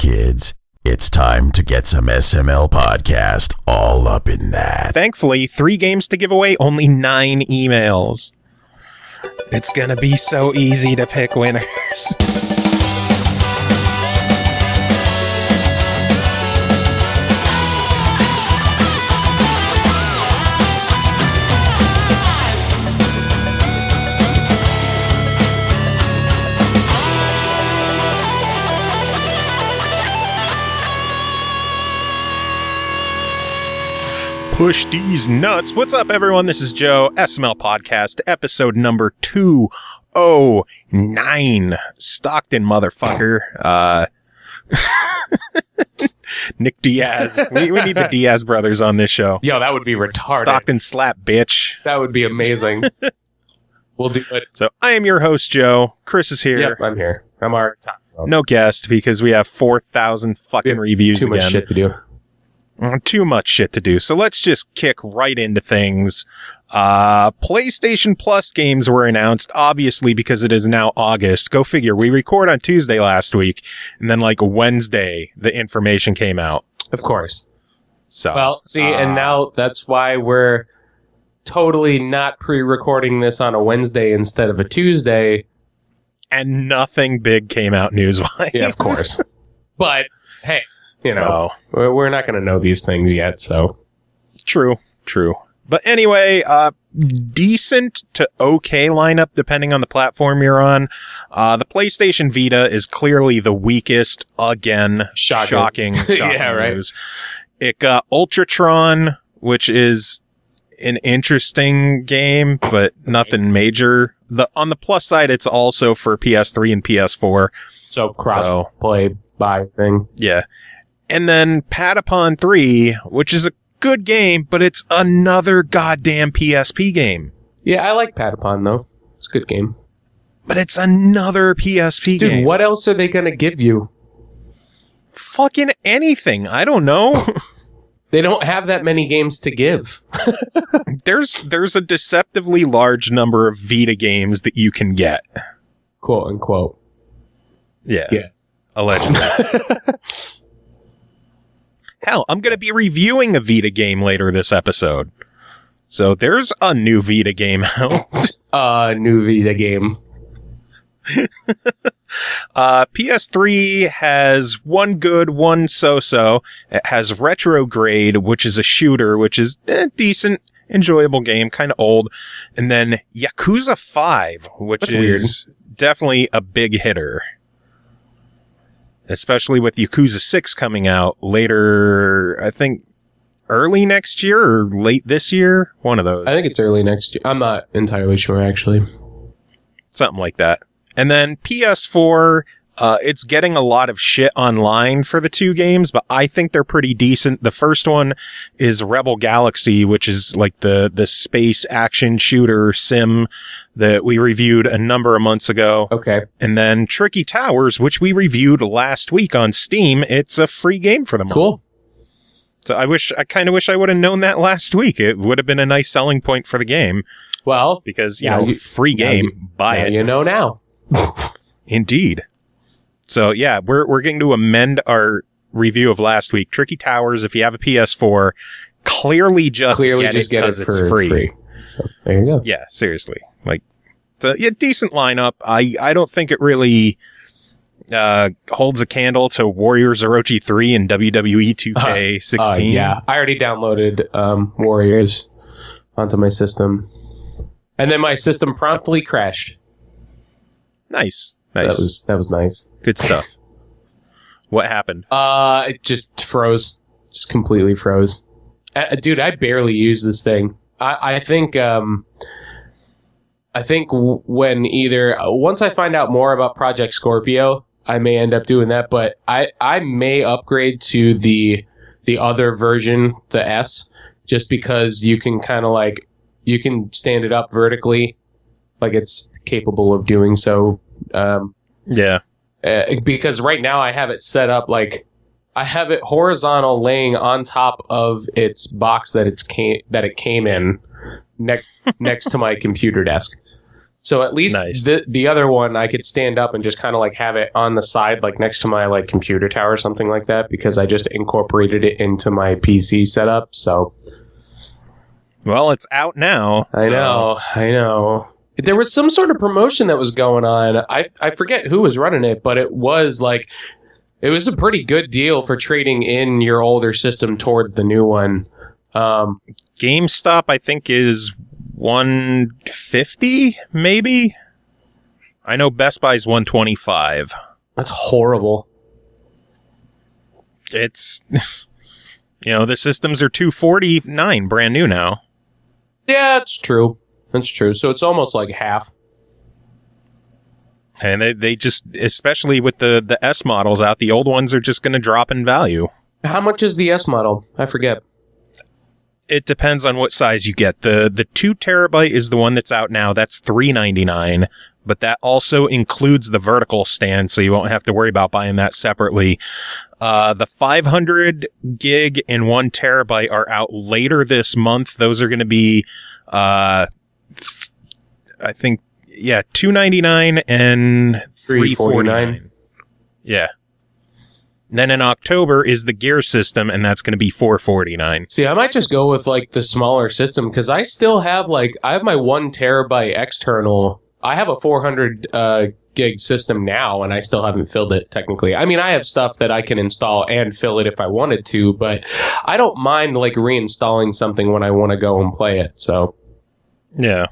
kids. It's time to get some SML podcast all up in that. Thankfully, 3 games to give away, only 9 emails. It's gonna be so easy to pick winners. Push these nuts. What's up, everyone? This is Joe, SML Podcast, episode number 209. Stockton, motherfucker. Nick Diaz. We need the Diaz brothers on this show. Yo, that would be retarded. Stockton slap, bitch. That would be amazing. We'll do it. So, I am your host, Joe. Chris is here. Yep, I'm here. I'm already top. No guest, because we have 4,000 fucking reviews Too much again. shit to do. Too much shit to do. So let's just kick right into things. PlayStation Plus games were announced, obviously, because it is now August. Go figure. We record on Tuesday last week, and then like Wednesday, the information came out. Of course. So, well, see, and now that's why we're totally not pre-recording this on a Wednesday instead of a Tuesday. And nothing big came out news-wise. Yeah, of course. But, hey. You know, we're not going to know these things yet, so. True. But anyway, decent to okay lineup depending on the platform you're on. The PlayStation Vita is clearly the weakest again. Shocking yeah, right. news. It got Ultratron, which is an interesting game, but nothing major. On the plus side, it's also for PS3 and PS4. So cross-play buy thing. Yeah. And then Patapon 3, which is a good game, but it's another goddamn PSP game. Yeah, I like Patapon, though. It's a good game. But it's another PSP game. Dude, what else are they going to give you? Fucking anything. I don't know. They don't have that many games to give. There's a deceptively large number of Vita games that you can get. Quote, unquote. Yeah. Allegedly. Hell, I'm going to be reviewing a Vita game later this episode. So there's a new Vita game out. New Vita game. PS3 has one good, one so-so. It has Retrograde, which is a shooter, which is a decent, enjoyable game, kind of old. And then Yakuza 5, which That's is definitely a big hitter. Especially with Yakuza 6 coming out later, I think, early next year or late this year. One of those. I think it's early next year. I'm not entirely sure, actually. Something like that. And then PS4, it's getting a lot of shit online for the 2 games, but I think they're pretty decent. The first one is Rebel Galaxy, which is like the space action shooter sim that we reviewed a number of months ago. Okay. And then Tricky Towers, which we reviewed last week on Steam. It's a free game for them. Cool. So I kind of wish I would have known that last week. It would have been a nice selling point for the game. Well, because, free game, buy it. You know now. Indeed. So yeah, we're going to amend our review of last week. Tricky Towers, if you have a PS4, clearly just get it because it's free. So there you go. Yeah, seriously. Like, it's a decent lineup. I don't think it really holds a candle to Warriors Orochi 3 and WWE 2K16. Yeah, I already downloaded Warriors onto my system. And then my system promptly crashed. Nice. That was nice. Good stuff. What happened? It just froze. Just completely froze. Dude, I barely use this thing. I think when once I find out more about Project Scorpio, I may end up doing that, but I may upgrade to the other version, the S, just because you can kind of like, you can stand it up vertically, like it's capable of doing so. Yeah. Because right now I have it set up like I have it horizontal laying on top of its box that it came in next to my computer desk. So at least Nice. the other one, I could stand up and just kind of like have it on the side, like next to my like computer tower or something like that, because I just incorporated it into my PC setup. So, Well, it's out now. I know. There was some sort of promotion that was going on. I forget who was running it, but it was a pretty good deal for trading in your older system towards the new one. GameStop, I think, is $150, maybe. I know Best Buy's $125. That's horrible. It's, the systems are $249 brand new now. Yeah, it's true. That's true. So it's almost like half. And they just, especially with the S models out, the old ones are just going to drop in value. How much is the S model? I forget. It depends on what size you get. The 2 terabyte is the one that's out now. That's $399, but that also includes the vertical stand, so you won't have to worry about buying that separately. The 500 gig and 1 terabyte are out later this month. Those are going to be, I think, $299 and $349. Yeah. And then in October is the Gear system, and that's going to be $449. See, I might just go with like the smaller system because I still have I have my 1 terabyte external. I have a 400 gig system now, and I still haven't filled it technically. I mean, I have stuff that I can install and fill it if I wanted to, but I don't mind like reinstalling something when I want to go and play it. So, yeah.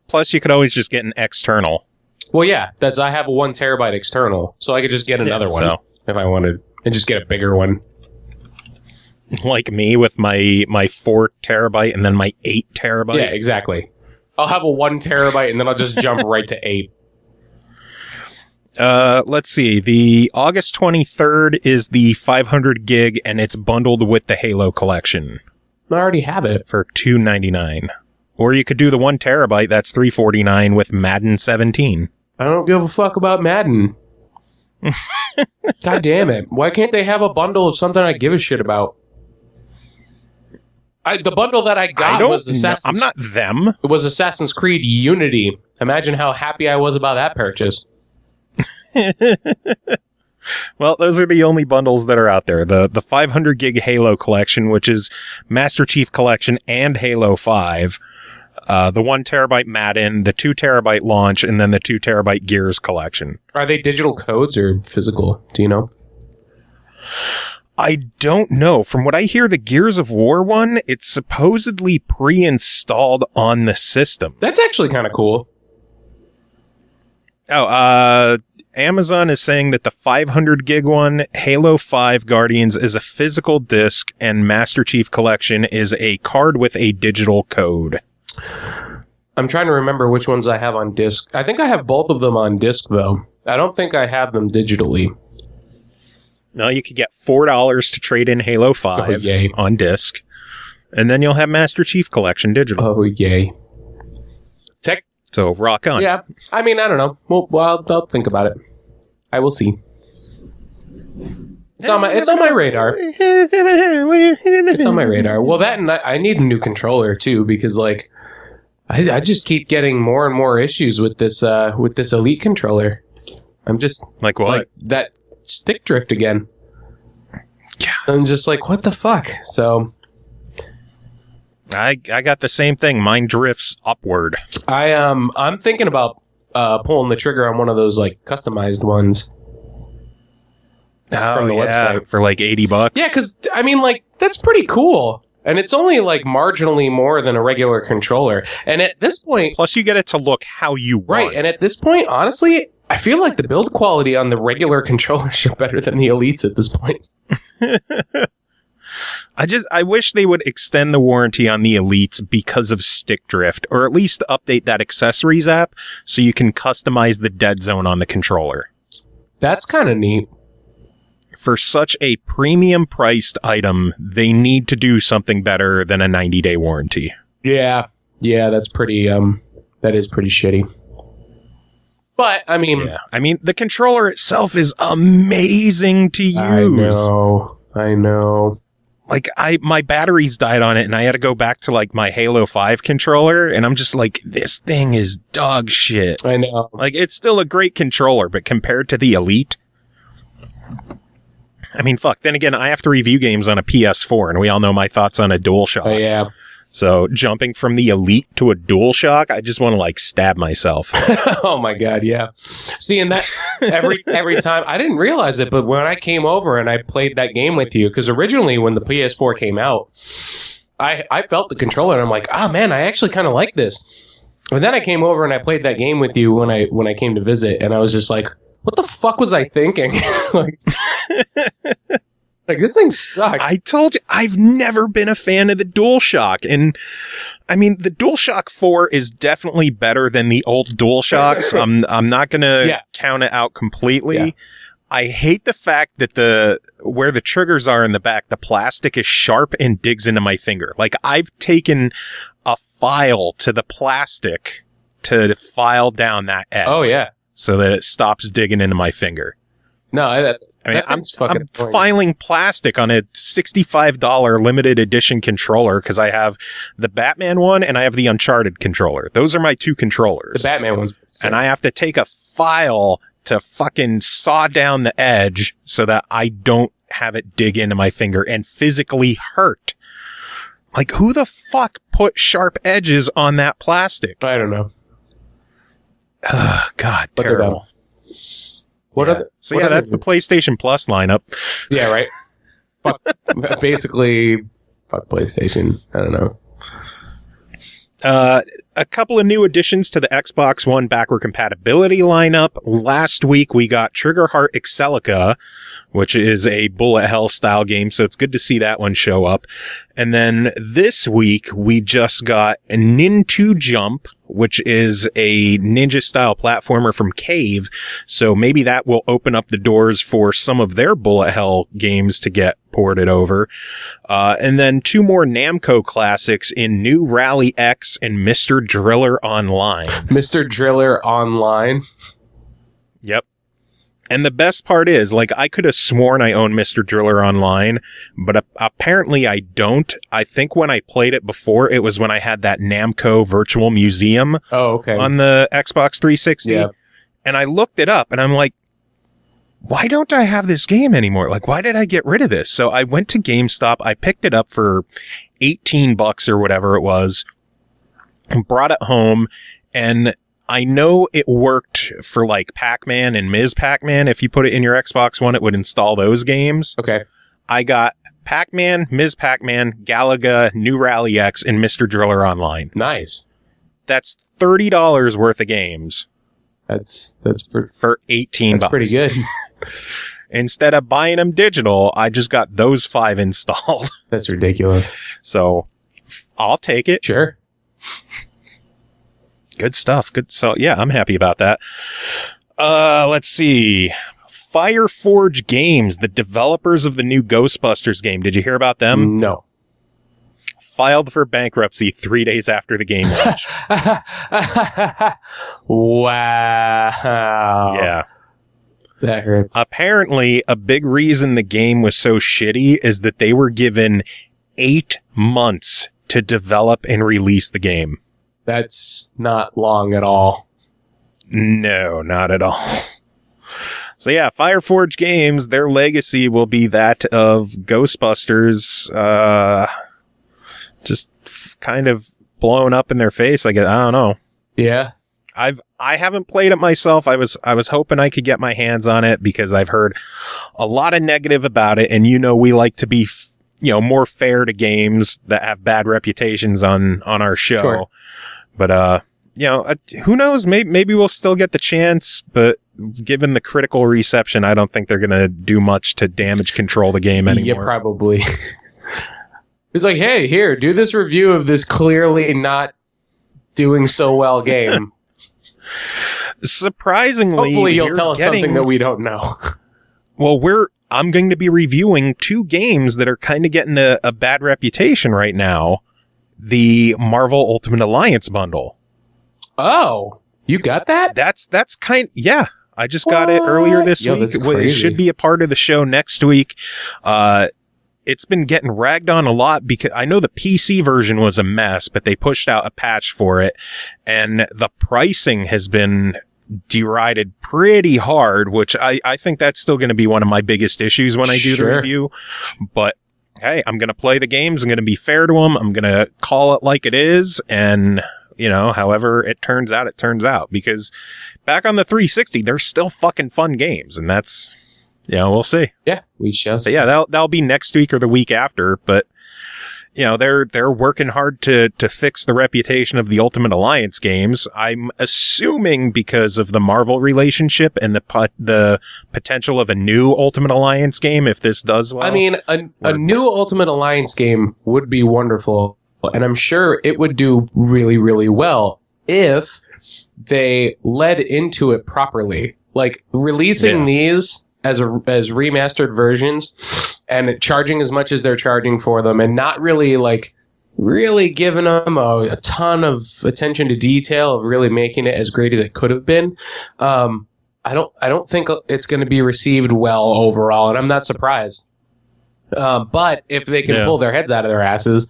Plus, you could always just get an external. Well, yeah, I have a 1 terabyte external, so I could just get another one if I wanted. And just get a bigger one. Like me with my 4 terabyte and then my 8 terabyte. Yeah, exactly. I'll have a 1 terabyte and then I'll just jump right to 8. Let's see. The August 23rd is the 500 gig, and it's bundled with the Halo collection. I already have it. For $299. Or you could do the 1 terabyte, that's $349 with Madden 17. I don't give a fuck about Madden. God damn it. Why can't they have a bundle of something I give a shit about? The bundle that I got was I'm not them. It was Assassin's Creed Unity. Imagine how happy I was about that purchase. Well, those are the only bundles that are out there. The 500 gig Halo collection, which is Master Chief Collection and Halo 5. The 1 terabyte Madden, the 2 terabyte launch, and then the 2 terabyte Gears collection. Are they digital codes or physical? Do you know? I don't know. From what I hear, the Gears of War one, it's supposedly pre-installed on the system. That's actually kind of cool. Amazon is saying that the 500 gig one, Halo 5 Guardians, is a physical disc, and Master Chief Collection is a card with a digital code. I'm trying to remember which ones I have on disc. I think I have both of them on disc, though. I don't think I have them digitally. No, you could get $4 to trade in Halo 5 on disc, and then you'll have Master Chief Collection digital. Oh, yay. So, rock on. Yeah, I mean, I don't know. Well, I'll think about it. I will see. It's on my radar. It's on my radar. Well, that and I need a new controller, too, because, like, I just keep getting more and more issues with this Elite controller. I'm just... Like what? Like, that stick drift again. Yeah. I'm just like, what the fuck? So... I got the same thing. Mine drifts upward. I'm thinking about pulling the trigger on one of those like customized ones. From the website for like $80. Yeah, because I mean, like that's pretty cool, and it's only like marginally more than a regular controller. And at this point, plus you get it to look how you want. Right, and at this point, honestly, I feel like the build quality on the regular controllers are better than the Elites at this point. I wish they would extend the warranty on the Elites because of stick drift, or at least update that accessories app so you can customize the dead zone on the controller. That's kind of neat. For such a premium priced item, they need to do something better than a 90-day warranty. Yeah, that's pretty, that is pretty shitty. But, I mean... the controller itself is amazing to use. I know. like my batteries died on it and I had to go back to like my Halo 5 controller, and I'm just like, this thing is dog shit. I know. Like, it's still a great controller, but compared to the Elite, I mean, fuck. Then again, I have to review games on a PS4, and we all know my thoughts on a DualShock. Oh, yeah. So jumping from the Elite to a DualShock, I just want to like stab myself. Oh my God, yeah. Seeing that every time, I didn't realize it, but when I came over and I played that game with you, because originally when the PS4 came out, I felt the controller and I'm like, man, I actually kind of like this. And then I came over and I played that game with you when I came to visit, and I was just like, what the fuck was I thinking? Like, this thing sucks. I told you, I've never been a fan of the DualShock. And, I mean, the DualShock 4 is definitely better than the old DualShocks. I'm not going to count it out completely. Yeah. I hate the fact that where the triggers are in the back, the plastic is sharp and digs into my finger. Like, I've taken a file to the plastic to file down that edge. Oh, yeah. So that it stops digging into my finger. No, I mean, I'm filing plastic on a $65 limited edition controller because I have the Batman one and I have the Uncharted controller. Those are my two controllers. The Batman one's sick. And I have to take a file to fucking saw down the edge so that I don't have it dig into my finger and physically hurt. Like, who the fuck put sharp edges on that plastic? I don't know. God, but terrible. That's the PlayStation Plus lineup. Yeah, right. Basically, fuck PlayStation. I don't know. A couple of new additions to the Xbox One backward compatibility lineup. Last week we got Triggerheart Excelica, which is a bullet hell style game, so it's good to see that one show up. And then this week we just got Nin2 Jump, which is a ninja style platformer from Cave. So maybe that will open up the doors for some of their bullet hell games to get ported over. And then two more Namco classics in New Rally X and Mr. Driller Online. Mr. Driller Online. Yep. And the best part is, like, I could have sworn I own Mr. Driller Online, but apparently I don't. I think when I played it before, it was when I had that Namco Virtual Museum on the Xbox 360. Yeah. And I looked it up, and I'm like, why don't I have this game anymore? Like, why did I get rid of this? So I went to GameStop, I picked it up for $18 or whatever it was, and brought it home, and I know it worked for like Pac-Man and Ms. Pac-Man. If you put it in your Xbox One, it would install those games. Okay. I got Pac-Man, Ms. Pac-Man, Galaga, New Rally X, and Mr. Driller Online. Nice. That's $30 worth of games. That's for $18. That's pretty good. Instead of buying them digital, I just got those 5 installed. That's ridiculous. So I'll take it. Sure. Good stuff. Good. So yeah, I'm happy about that. Let's see. Fireforge Games, the developers of the new Ghostbusters game. Did you hear about them? No. Filed for bankruptcy 3 days after the game launched. Wow. Yeah. That hurts. Apparently, a big reason the game was so shitty is that they were given 8 months to develop and release the game. That's not long at all. No, not at all. So yeah, Fireforge Games, their legacy will be that of Ghostbusters, just kind of blown up in their face. I don't know. Yeah. I haven't played it myself. I was hoping I could get my hands on it because I've heard a lot of negative about it, and we like to be more fair to games that have bad reputations on our show. Sure. But who knows? Maybe we'll still get the chance, but given the critical reception, I don't think they're going to do much to damage control the game anymore. Yeah, probably. It's like, hey, here, do this review of this clearly not doing so well game. Surprisingly, hopefully you'll tell us something that we don't know. Well, I'm going to be reviewing 2 games that are kind of getting a bad reputation right now. The Marvel Ultimate Alliance bundle. Oh, you got that? That's yeah. I just got it earlier this week. It should be a part of the show next week. it's been getting ragged on a lot because I know the PC version was a mess, but they pushed out a patch for it, and the pricing has been derided pretty hard, which I think that's still going to be one of my biggest issues when I do the review. But hey, I'm going to play the games. I'm going to be fair to them. I'm going to call it like it is. And, however it turns out, because back on the 360, they're still fucking fun games. And that's, we'll see. Yeah, we shall see. But yeah, that'll be next week or the week after. But, they're working hard to fix the reputation of the Ultimate Alliance games. I'm assuming because of the Marvel relationship and the potential of a new Ultimate Alliance game if this does well. I mean, a new Ultimate Alliance game would be wonderful, and I'm sure it would do really, really well if they led into it properly. Like, releasing these as remastered versions and charging as much as they're charging for them and not really giving them a ton of attention to detail of really making it as great as it could have been. I don't think it's going to be received well overall, and I'm not surprised. But if they can pull their heads out of their asses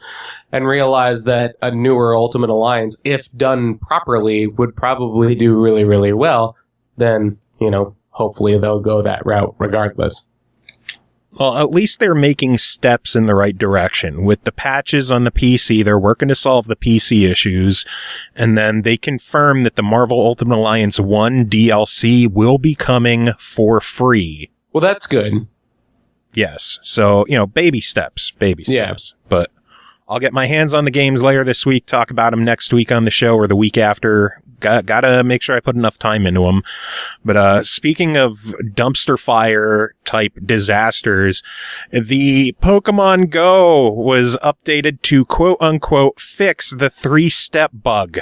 and realize that a newer Ultimate Alliance, if done properly, would probably do really, really well, then, hopefully they'll go that route regardless. Well, at least they're making steps in the right direction. With the patches on the PC, they're working to solve the PC issues. And then they confirm that the Marvel Ultimate Alliance 1 DLC will be coming for free. Well, that's good. Yes. So, baby steps. Yeah. But I'll get my hands on the games later this week, talk about them next week on the show or the week after. Gotta make sure I put enough time into them. But speaking of dumpster fire type disasters, the Pokemon Go was updated to quote unquote fix the 3-step bug.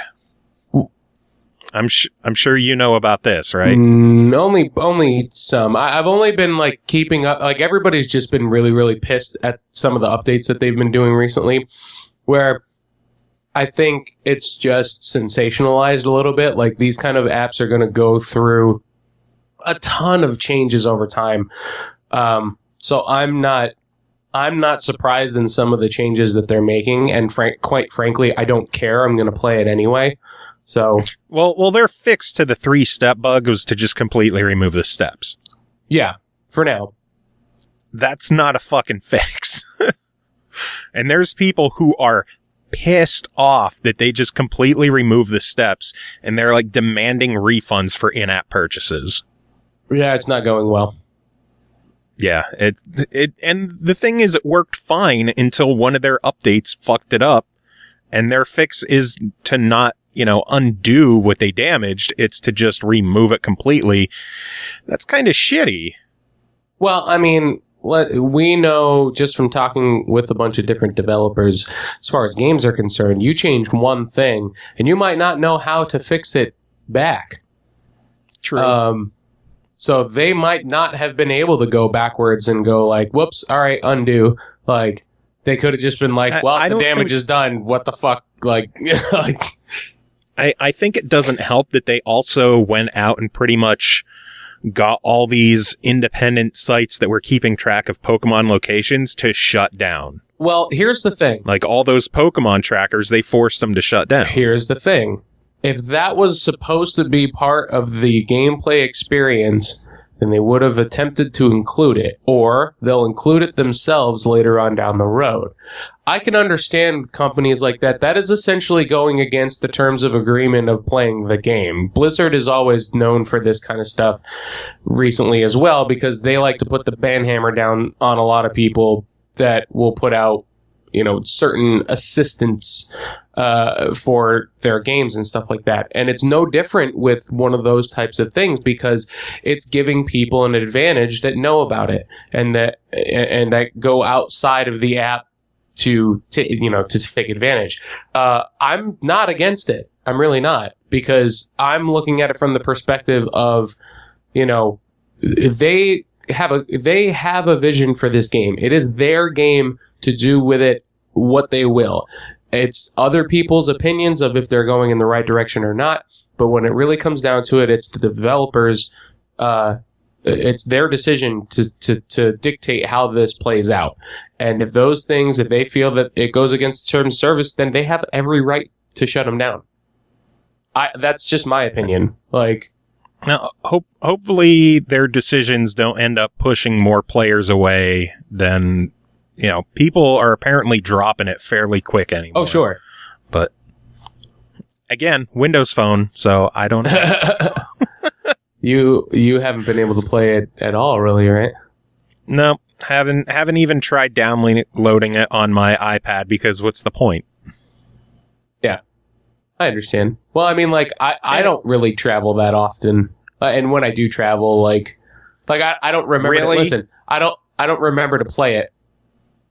I'm sure you know about this, right? Only some. I've only been keeping up. Everybody's just been really, really pissed at some of the updates that they've been doing recently, where I think it's just sensationalized a little bit. Like, these kind of apps are going to go through a ton of changes over time. So I'm not surprised in some of the changes that they're making, and quite frankly, I don't care. I'm going to play it anyway. So, well, their fix to the 3-step bug was to just completely remove the steps. Yeah, for now. That's not a fucking fix. And there's people who are pissed off that they just completely remove the steps, and they're demanding refunds for in-app purchases. Yeah, it's not going well. Yeah, and the thing is, it worked fine until one of their updates fucked it up, and their fix is to not undo what they damaged. It's to just remove it completely. That's kind of shitty. Well, I mean, we know just from talking with a bunch of different developers, as far as games are concerned, you change one thing and you might not know how to fix it back. True. So they might not have been able to go backwards and go whoops, all right, undo. They could have just been the damage is done. What the fuck? I think it doesn't help that they also went out and pretty much got all these independent sites that were keeping track of Pokemon locations to shut down. Well, here's the thing. All those Pokemon trackers, they forced them to shut down. Here's the thing. If that was supposed to be part of the gameplay experience, then they would have attempted to include it, or they'll include it themselves later on down the road. I can understand companies like that. That is essentially going against the terms of agreement of playing the game. Blizzard is always known for this kind of stuff recently as well, because they like to put the banhammer down on a lot of people that will put out, certain assistance for their games and stuff like that. And it's no different with one of those types of things, because it's giving people an advantage that know about it and that go outside of the app to take advantage. I'm not against it. I'm really not, because I'm looking at it from the perspective of, they have a vision for this game. It is their game to do with it what they will. It's other people's opinions of if they're going in the right direction or not. But when it really comes down to it, it's the developers' it's their decision to dictate how this plays out. And if those things, if they feel that it goes against certain service, then they have every right to shut them down. That's just my opinion. Like, now, hopefully their decisions don't end up pushing more players away than, people are apparently dropping it fairly quick anymore. Oh, sure. But again, Windows Phone, so I don't know. You haven't been able to play it at all, really, right? No, haven't even tried downloading it on my iPad because what's the point? Yeah, I understand. Well, I mean, like, I don't really travel that often, and when I do travel, like I don't remember. Really? To listen, I don't remember to play it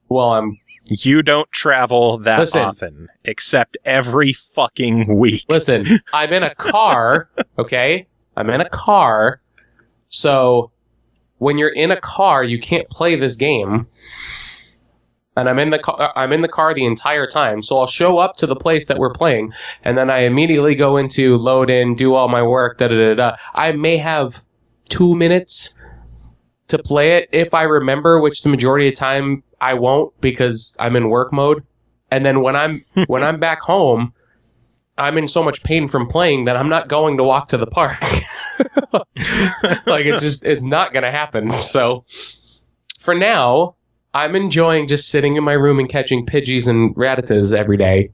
while I'm. You don't travel that often, except every fucking week. Listen, I'm in a car, okay? I'm in a car, so when you're in a car, you can't play this game. And I'm in the car the entire time, so I'll show up to the place that we're playing, and then I immediately go into load in, do all my work, I may have 2 minutes to play it if I remember, which the majority of the time I won't because I'm in work mode. And then when I'm back home, I'm in so much pain from playing that I'm not going to walk to the park. Like, it's not going to happen. So for now, I'm enjoying just sitting in my room and catching Pidgeys and Rattatas every day.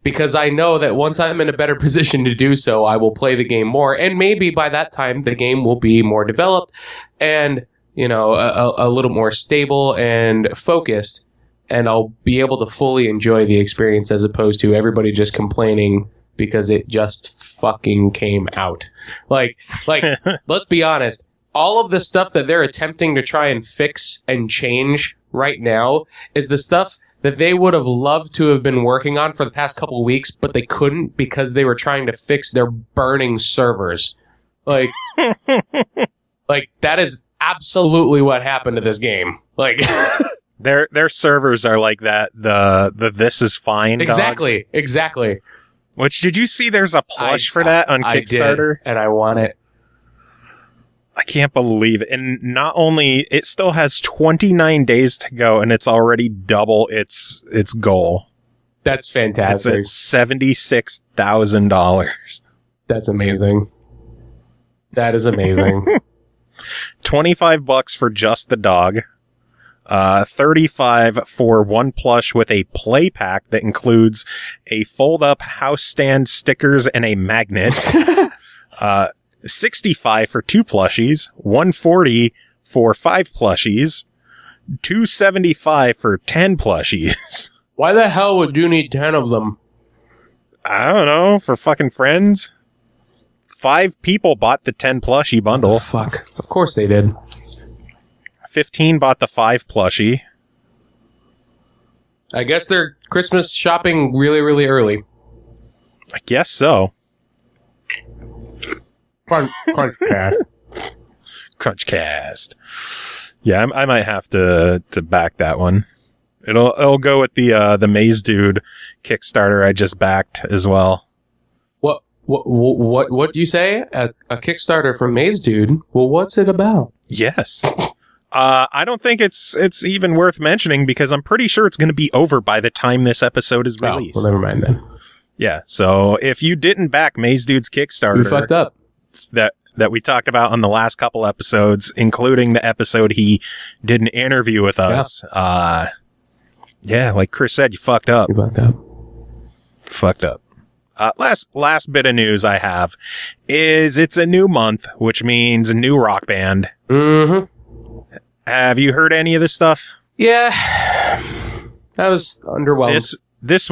Because I know that once I'm in a better position to do so, I will play the game more. And maybe by that time, the game will be more developed and, a little more stable and focused. And I'll be able to fully enjoy the experience as opposed to everybody just complaining because it just fucking came out. Like, let's be honest. All of the stuff that they're attempting to try and fix and change right now is the stuff that they would have loved to have been working on for the past couple of weeks, but they couldn't because they were trying to fix their burning servers. Like, that is absolutely what happened to this game. Like... Their servers are like that. The This Is Fine dog. Exactly. Which, did you see there's a plush for that on Kickstarter? I did, and I want it. I can't believe it. And not only, it still has 29 days to go, and it's already double its goal. That's fantastic. It's at $76,000. That's amazing. That is amazing. $25 for just the dog. $35 for one plush with a play pack that includes a fold-up house stand, stickers, and a magnet. $65 for 2 plushies. $140 for 5 plushies. $275 for 10 plushies. Why the hell would you need 10 of them? I don't know. For fucking friends. 5 people bought the 10 plushie bundle. What the fuck. Of course they did. 15 bought the 5 plushie. I guess they're Christmas shopping really, really early. I guess so. Crunchcast. Crunchcast. Yeah, I might have to back that one. It'll go with the Maze Dude Kickstarter I just backed as well. What do you say? A Kickstarter from Maze Dude? Well, what's it about? Yes. I don't think it's even worth mentioning because I'm pretty sure it's going to be over by the time this episode is released. Well, never mind then. Yeah, so if you didn't back Maze Dude's Kickstarter... You fucked up. That we talked about on the last couple episodes, including the episode he did an interview with us. Yeah, like Chris said, you fucked up. You fucked up. Fucked up. Last bit of news I have is it's a new month, which means a new rock band. Mm-hmm. Have you heard any of this stuff? Yeah. That was underwhelming. This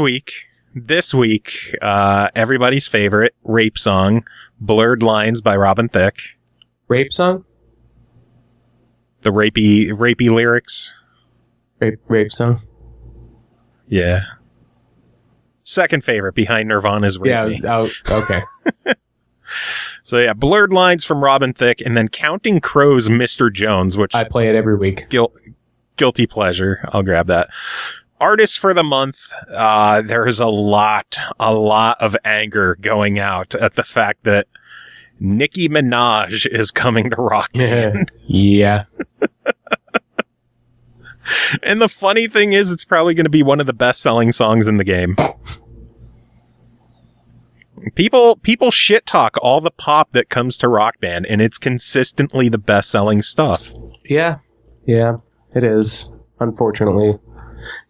week, everybody's favorite rape song, Blurred Lines by Robin Thicke. Rape song? The rapey lyrics. Rape song? Yeah. Second favorite behind Nirvana's Rape Me. Yeah, okay. So yeah, Blurred Lines from Robin Thicke, and then Counting Crows, Mr. Jones, which... I play it every week. Guilty pleasure. I'll grab that. Artists for the month, there is a lot of anger going out at the fact that Nicki Minaj is coming to Rock Band. Yeah. And the funny thing is, it's probably going to be one of the best-selling songs in the game. People shit talk all the pop that comes to Rock Band, and it's consistently the best-selling stuff. Yeah, it is, unfortunately.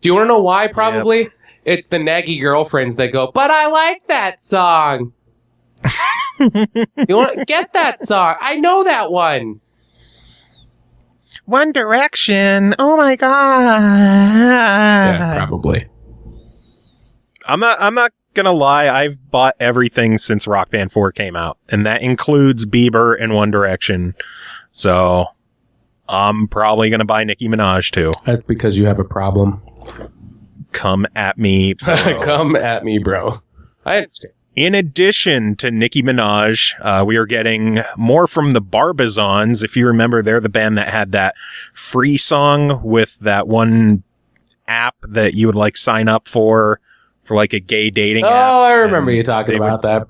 Do you want to know why, probably? Yep. It's the naggy girlfriends that go, but I like that song. You want to get that song? I know that one. One Direction. Oh my god. Yeah, probably. I'm not gonna lie. I've bought everything since Rock Band 4 came out, and that includes Bieber and One Direction. So I'm probably gonna buy Nicki Minaj too. That's because you have a problem. Come at me, bro. Come at me, bro. I understand. In addition to Nicki Minaj, we are getting more from the Barbizons. If you remember, they're the band that had that free song with that one app that you would like sign up for like a gay dating app. Oh, I remember you talking about that.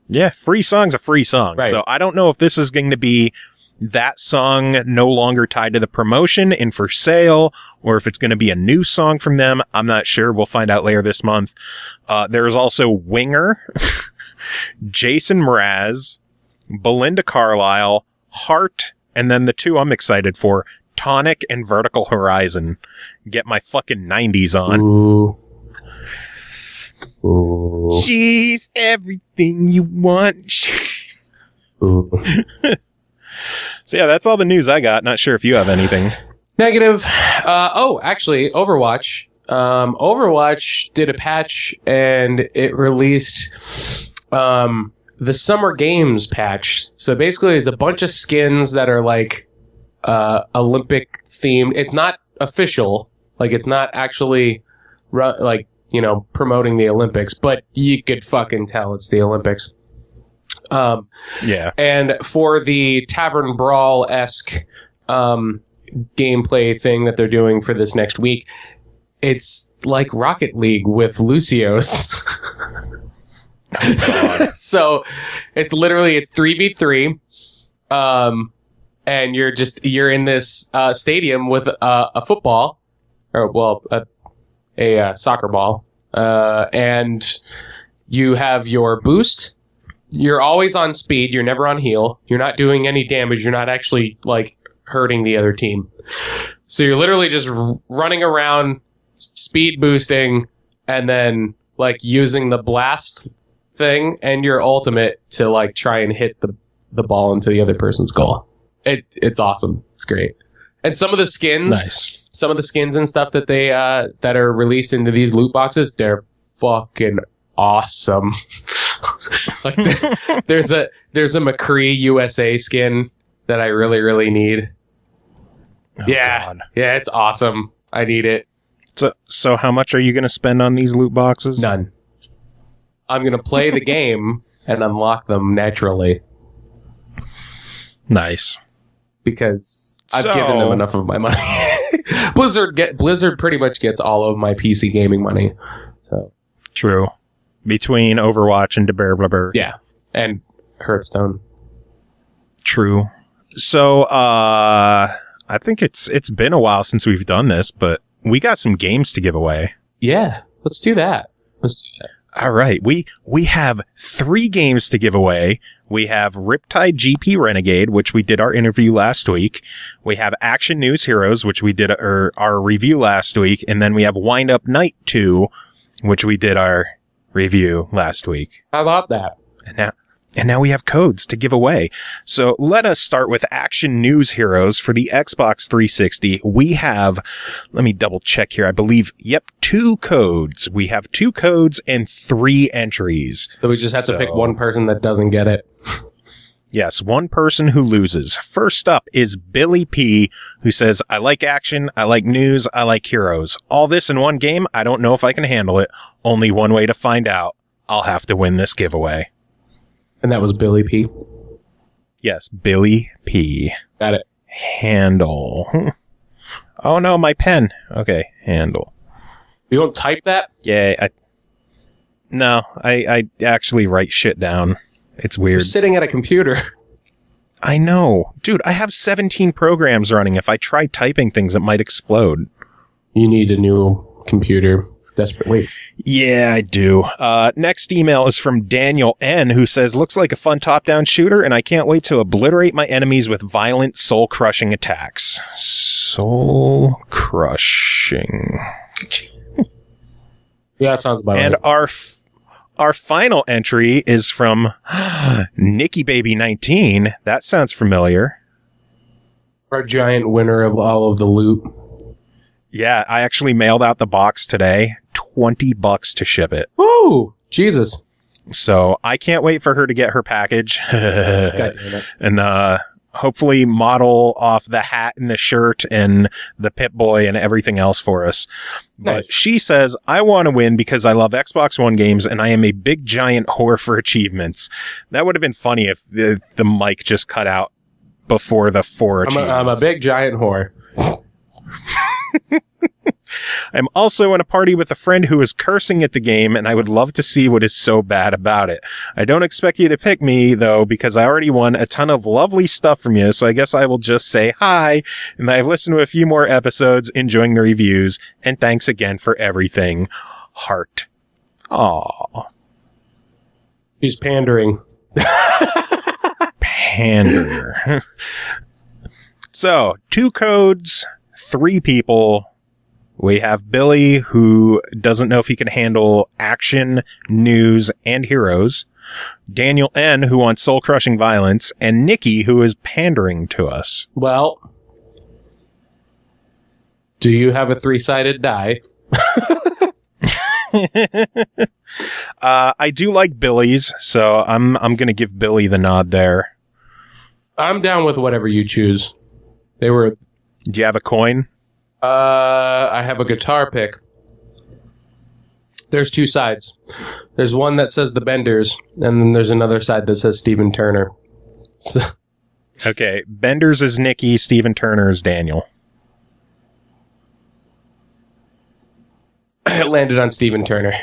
Yeah, free song's a free song. Right. So I don't know if this is going to be that song no longer tied to the promotion and for sale, or if it's going to be a new song from them. I'm not sure. We'll find out later this month. There's also Winger, Jason Mraz, Belinda Carlisle, Heart, and then the two I'm excited for, Tonic and Vertical Horizon. Get my fucking 90s on. Ooh. Ooh. She's everything you want. Ooh. So yeah, that's all the news I got. Not sure if you have anything. Negative. Actually, Overwatch. Overwatch did a patch and it released the Summer Games patch. So basically, there's a bunch of skins that are like Olympic themed. It's not official. Like, it's not actually promoting the Olympics, but you could fucking tell it's the Olympics. Yeah. And for the Tavern Brawl-esque gameplay thing that they're doing for this next week, it's like Rocket League with Lucios. Oh, God. So it's 3v3. And you're in this stadium with a football, or a soccer ball, and you have your boost. You're always on speed. You're never on heal. You're not doing any damage. You're not actually like hurting the other team. So you're literally just running around, speed boosting, and then like using the blast thing and your ultimate to like try and hit the ball into the other person's goal. It's awesome. It's great. And some of the skins, and stuff that they that are released into these loot boxes, they're fucking awesome. Like there's a McCree USA skin that I really, really need. Oh, yeah, God. Yeah, it's awesome. I need it. So how much are you going to spend on these loot boxes? None. I'm going to play the game and unlock them naturally. Nice. Because I've given them enough of my money. Blizzard pretty much gets all of my PC gaming money. So true. Between Overwatch and Deberblabber. Yeah. And Hearthstone. True. So I think it's been a while since we've done this, but we got some games to give away. Yeah. Let's do that. All right. We have 3 games to give away. We have Riptide GP Renegade, which we did our interview last week. We have Action News Heroes, which we did our review last week. And then we have Wind Up Night 2, which we did our review last week. How about that? And now we have codes to give away. So let us start with Action News Heroes for the Xbox 360. We have, let me double check here. I believe, 2 codes. We have 2 codes and 3 entries. So we just have to pick one person that doesn't get it. Yes, one person who loses. First up is Billy P, who says, I like action, I like news, I like heroes. All this in one game, I don't know if I can handle it. Only one way to find out. I'll have to win this giveaway. And that was Billy P? Yes, Billy P. Got it. Handle. Oh no, my pen. Okay, handle. You don't type that? Yeah, I actually write shit down It's weird. You're sitting at a computer. I know. Dude, I have 17 programs running. If I try typing things, it might explode. You need a new computer. Desperately. Yeah, I do. Next email is from Daniel N., who says, looks like a fun top-down shooter, and I can't wait to obliterate my enemies with violent, soul-crushing attacks. Soul-crushing. Yeah, that sounds about right. And our final entry is from Nikki Baby 19. That sounds familiar. Our giant winner of all of the loot. Yeah, I actually mailed out the box today. $20 to ship it. Woo! Jesus. So I can't wait for her to get her package. God damn it. And hopefully model off the hat and the shirt and the Pip-Boy and everything else for us. Nice. But she says, I want to win because I love Xbox One games and I am a big giant whore for achievements. That would have been funny if the mic just cut out before the 4 achievements. I'm a big giant whore. I'm also in a party with a friend who is cursing at the game, and I would love to see what is so bad about it. I don't expect you to pick me, though, because I already won a ton of lovely stuff from you, so I guess I will just say hi, and I've listened to a few more episodes, enjoying the reviews, and thanks again for everything. Heart. Aww. He's pandering. Pander. So, 2 codes, 3 people. We have Billy, who doesn't know if he can handle action, news, and heroes. Daniel N., who wants soul-crushing violence. And Nikki, who is pandering to us. Well, do you have a 3-sided die? I do like Billy's, so I'm going to give Billy the nod there. I'm down with whatever you choose. They were... Do you have a coin? I have a guitar pick. There's 2 sides. There's one that says the Benders, and then there's another side that says Stephen Turner. So. Okay, Benders is Nikki, Stephen Turner is Daniel. It landed on Stephen Turner.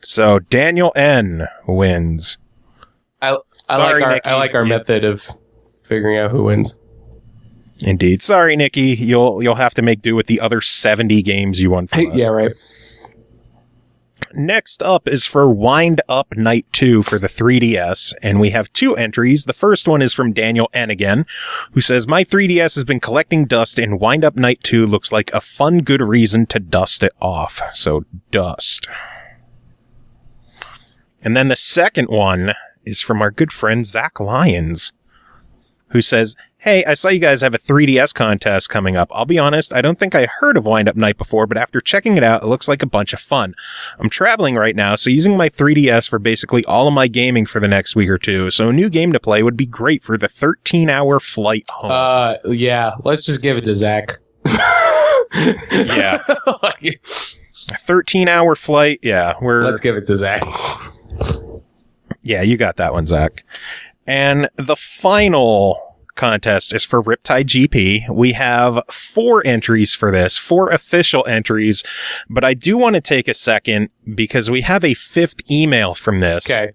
So Daniel N. wins. I like our method of figuring out who wins. Indeed. Sorry, Nikki. You'll have to make do with the other 70 games you won from us. Yeah, right. Next up is for Wind Up Night 2 for the 3DS, and we have 2 entries. The first one is from Daniel N. again, who says, my 3DS has been collecting dust, and Wind Up Night 2 looks like a fun, good reason to dust it off. So, dust. And then the second one is from our good friend Zach Lyons, who says, hey, I saw you guys have a 3DS contest coming up. I'll be honest, I don't think I heard of Wind Up Night before, but after checking it out, it looks like a bunch of fun. I'm traveling right now, so using my 3DS for basically all of my gaming for the next week or 2, so a new game to play would be great for the 13-hour flight home. Yeah, let's just give it to Zach. Yeah. A 13-hour flight, yeah. Let's give it to Zach. Yeah, you got that one, Zach. And the final contest is for Riptide GP. We have 4 entries for this, 4 official entries, but I do want to take a second because we have a 5th email from this. Okay.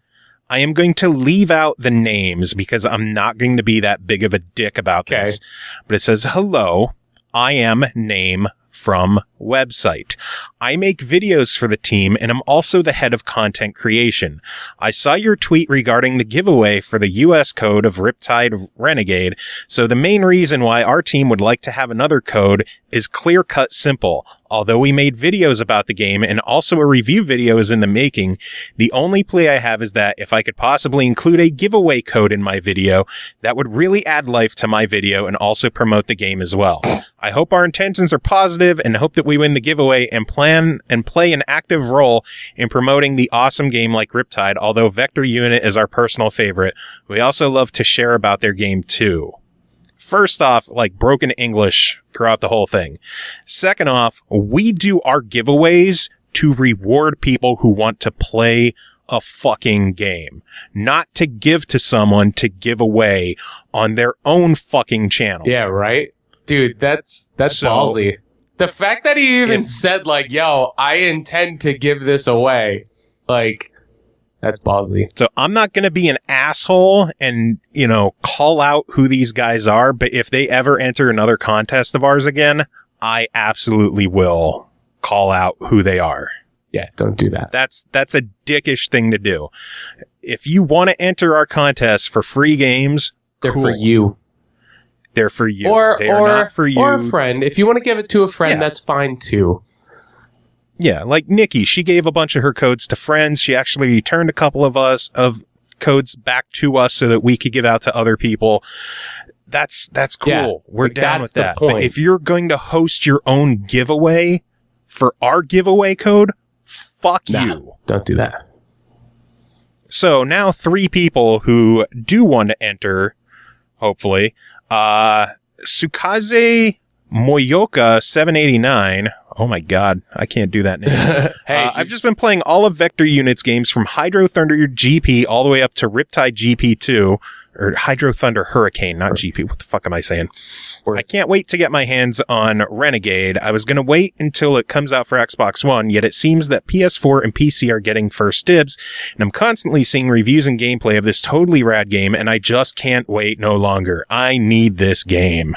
I am going to leave out the names because I'm not going to be that big of a dick about this. But it says, hello, I am name from website. I make videos for the team and I'm also the head of content creation. I saw your tweet regarding the giveaway for the US code of Riptide Renegade, so the main reason why our team would like to have another code is clear-cut simple. Although we made videos about the game and also a review video is in the making, the only plea I have is that if I could possibly include a giveaway code in my video, that would really add life to my video and also promote the game as well. I hope our intentions are positive and hope that we win the giveaway and plan and play an active role in promoting the awesome game like Riptide, although Vector Unit is our personal favorite. We also love to share about their game too. First off, like broken English throughout the whole thing. Second off, we do our giveaways to reward people who want to play a fucking game, not to give to someone to give away on their own fucking channel. Yeah, right? Dude, that's ballsy. The fact that he even said, like, yo, I intend to give this away, like, That's ballsy. So I'm not going to be an asshole and, call out who these guys are. But if they ever enter another contest of ours again, I absolutely will call out who they are. Yeah, don't do that. That's a dickish thing to do. If you want to enter our contest for free games, they're cool. for you. They're for you. They are not for you. Or a friend. If you want to give it to a friend, that's fine too. Yeah, like Nikki, she gave a bunch of her codes to friends. She actually returned a couple of codes back to us so that we could give out to other people. That's cool. Yeah, We're down with that. Point. But if you're going to host your own giveaway for our giveaway code, fuck you. Don't do that. So now 3 people who do want to enter, hopefully. Sukaze Moyoka 789. Oh my god, I can't do that name. Hey, I've just been playing all of Vector Units games from Hydro Thunder GP all the way up to Riptide GP2, or Hydro Thunder Hurricane, not GP. What the fuck am I saying? I can't wait to get my hands on Renegade. I was going to wait until it comes out for Xbox One, yet it seems that PS4 and PC are getting first dibs, and I'm constantly seeing reviews and gameplay of this totally rad game, and I just can't wait no longer. I need this game.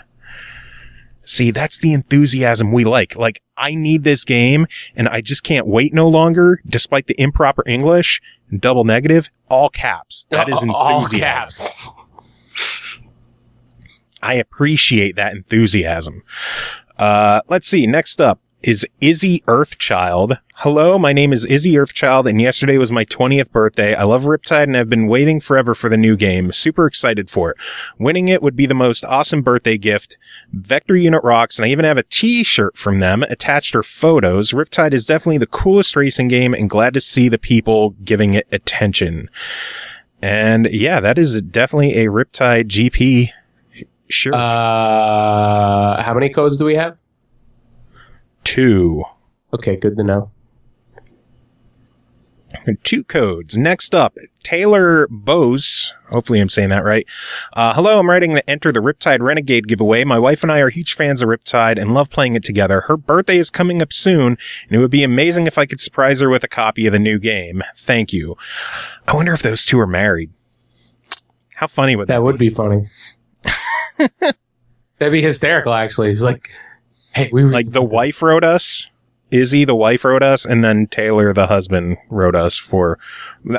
See, that's the enthusiasm we like. Like, I need this game, and I just can't wait no longer, despite the improper English and double negative, all caps. That is enthusiasm. All caps. I appreciate that enthusiasm. Let's see. Next up is Izzy Earthchild. Hello, my name is Izzy Earthchild, and yesterday was my 20th birthday. I love Riptide, and I've been waiting forever for the new game. Super excited for it. Winning it would be the most awesome birthday gift. Vector Unit rocks, and I even have a t-shirt from them. Attached are photos. Riptide is definitely the coolest racing game, and glad to see the people giving it attention. And yeah, that is definitely a Riptide GP shirt. How many codes do we have? 2. Okay, good to know. 2 codes. Next up, Taylor Bose. Hopefully I'm saying that right. Hello, I'm writing to enter the Riptide Renegade giveaway. My wife and I are huge fans of Riptide and love playing it together. Her birthday is coming up soon, and it would be amazing if I could surprise her with a copy of the new game. Thank you. I wonder if those 2 are married. How funny would that be? That would be funny. That'd be hysterical, actually. It's like, hey, the wife wrote us. Izzy, the wife, wrote us, and then Taylor, the husband, wrote us for...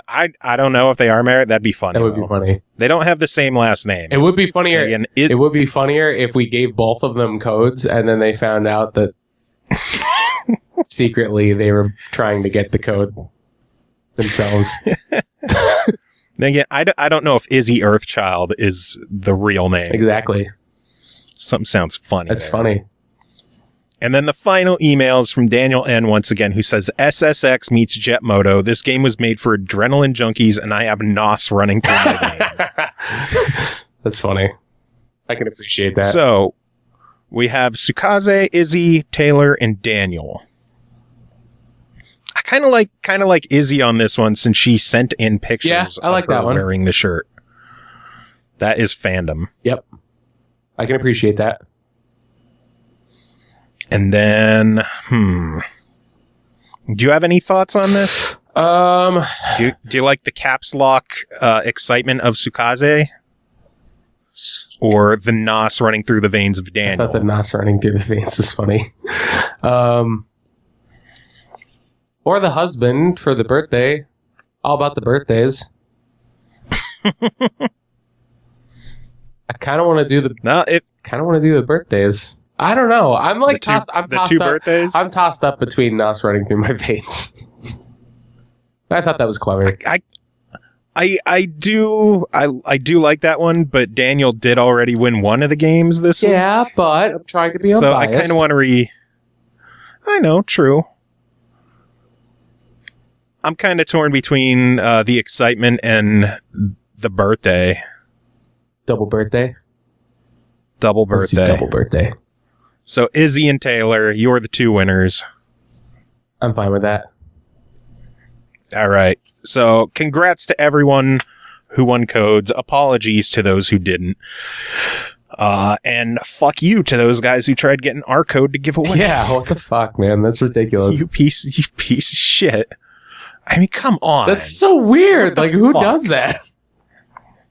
I don't know if they are married. That'd be funny. That would be funny. They don't have the same last name. It would be funnier. Again, it would be funnier if we gave both of them codes, and then they found out that secretly they were trying to get the code themselves. Then again, I don't know if Izzy Earthchild is the real name. Exactly. Something sounds funny. That's there. funny. And then the final email is from Daniel N. once again, who says, SSX meets Jet Moto. This game was made for adrenaline junkies, and I have NOS running through my veins. That's funny. I can appreciate that. So, we have Sukaze, Izzy, Taylor, and Daniel. I kind of like Izzy on this one, since she sent in pictures I like of her that one. wearing the shirt. That is fandom. Yep. I can appreciate that. And then, do you have any thoughts on this? Do you like the caps lock excitement of Sukaze? Or the NOS running through the veins of Daniel? I thought the NOS running through the veins is funny. Or the husband for the birthday. All about the birthdays. I kind of want to do the birthdays. I don't know. I'm like tossed. I'm the tossed 2 up. birthdays. I'm tossed up between NOS running through my veins. I thought that was clever. I do like that one, but Daniel did already win one of the games this week. Yeah, but I'm trying to be unbiased. So I kind of want to I know, true. I'm kind of torn between the excitement and the birthday. Double birthday. Let's do double birthday. So Izzy and Taylor, you're the 2 winners. I'm fine with that. All right. So congrats to everyone who won codes. Apologies to those who didn't. And fuck you to those guys who tried getting our code to give away. Yeah, what the fuck, man? That's ridiculous. You piece of shit. I mean, come on. That's so weird. Like, who fuck? does that?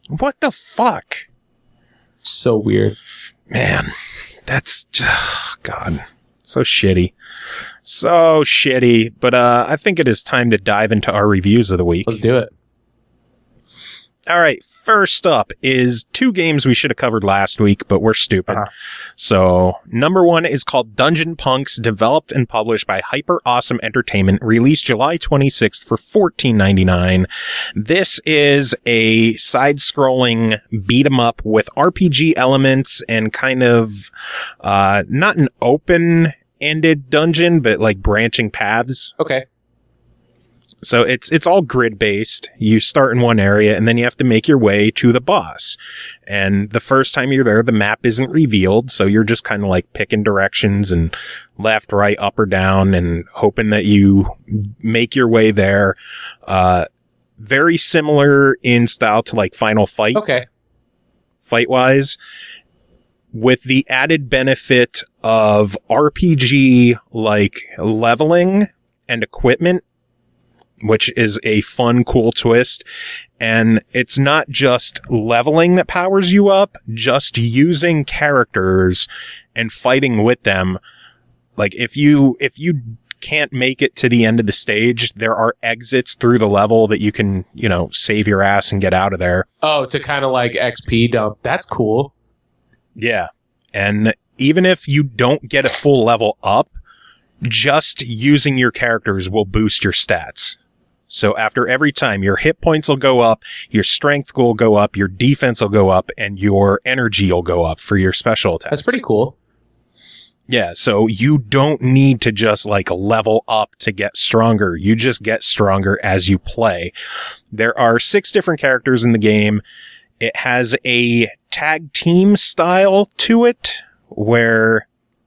What the fuck? So weird. Man, that's... God. So shitty. So shitty. But I think it is time to dive into our reviews of the week. Let's do it. All right, first up is 2 games we should have covered last week, but we're stupid. So, number 1 is called Dungeon Punks, developed and published by Hyper Awesome Entertainment, released July 26th for $14.99. This is a side-scrolling beat-em-up with RPG elements and kind of, not an open-ended dungeon, but like branching paths. Okay. So it's all grid based. You start in one area and then you have to make your way to the boss. And the first time you're there, the map isn't revealed. So you're just kind of like picking directions and left, right, up or down and hoping that you make your way there. Very similar in style to like Final Fight. Okay. Fight wise, with the added benefit of RPG like leveling and equipment, which is a fun, cool twist. And it's not just leveling that powers you up, just using characters and fighting with them. Like, if you can't make it to the end of the stage, there are exits through the level that you can, save your ass and get out of there. Oh, to kind of like XP dump. That's cool. Yeah. And even if you don't get a full level up, just using your characters will boost your stats. So after every time, your hit points will go up, your strength will go up, your defense will go up, and your energy will go up for your special attacks. That's pretty cool. Yeah, so you don't need to just like level up to get stronger. You just get stronger as you play. There are 6 different characters in the game. It has a tag team style to it where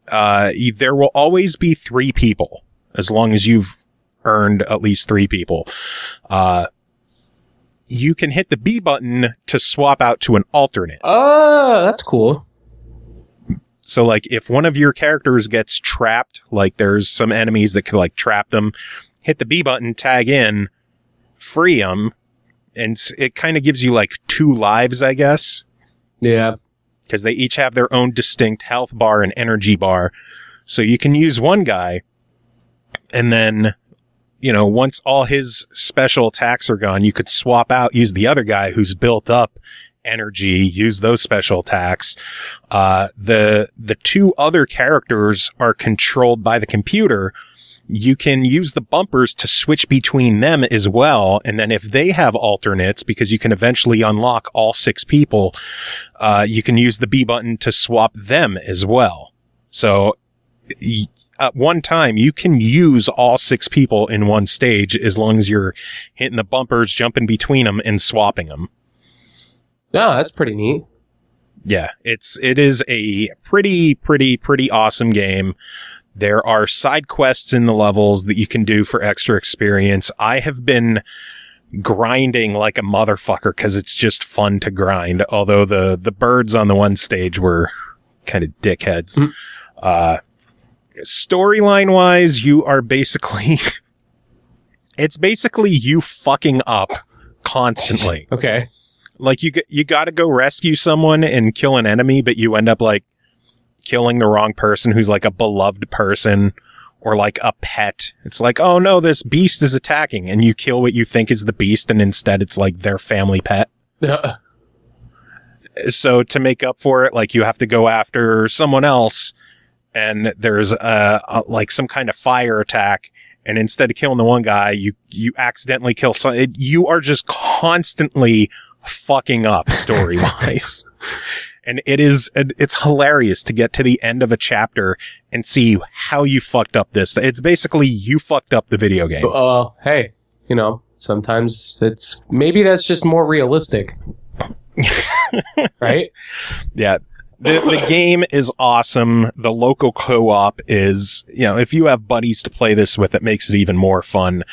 there will always be 3 people as long as you've earned at least 3 people. You can hit the B button to swap out to an alternate. Oh, that's cool. So like if one of your characters gets trapped, like there's some enemies that could like trap them, hit the B button, tag in, free them, and it kind of gives you like 2 lives, I guess. Yeah. Because they each have their own distinct health bar and energy bar. So you can use one guy and then once all his special attacks are gone, you could swap out, use the other guy who's built up energy, use those special attacks. The 2 other characters are controlled by the computer. You can use the bumpers to switch between them as well. And then if they have alternates, because you can eventually unlock all 6 people, you can use the B button to swap them as well. So at one time, you can use all 6 people in one stage as long as you're hitting the bumpers, jumping between them, and swapping them. Oh, that's pretty neat. Yeah, it is a pretty awesome game. There are side quests in the levels that you can do for extra experience. I have been grinding like a motherfucker because it's just fun to grind, although the birds on the one stage were kind of dickheads. Storyline wise, you are basically it's basically you fucking up constantly. Okay. Like you got to go rescue someone and kill an enemy, but you end up like killing the wrong person who's like a beloved person or like a pet. It's like, oh no, this beast is attacking, and you kill what you think is the beast, and instead it's like their family pet. So to make up for it, like you have to go after someone else, and there's like some kind of fire attack, and instead of killing the one guy, you accidentally kill you are just constantly fucking up story wise. And it's hilarious to get to the end of a chapter and see how you fucked up this. It's basically you fucked up the video game. Hey, sometimes maybe that's just more realistic. Right? Yeah. The game is awesome. The local co-op is, if you have buddies to play this with, it makes it even more fun.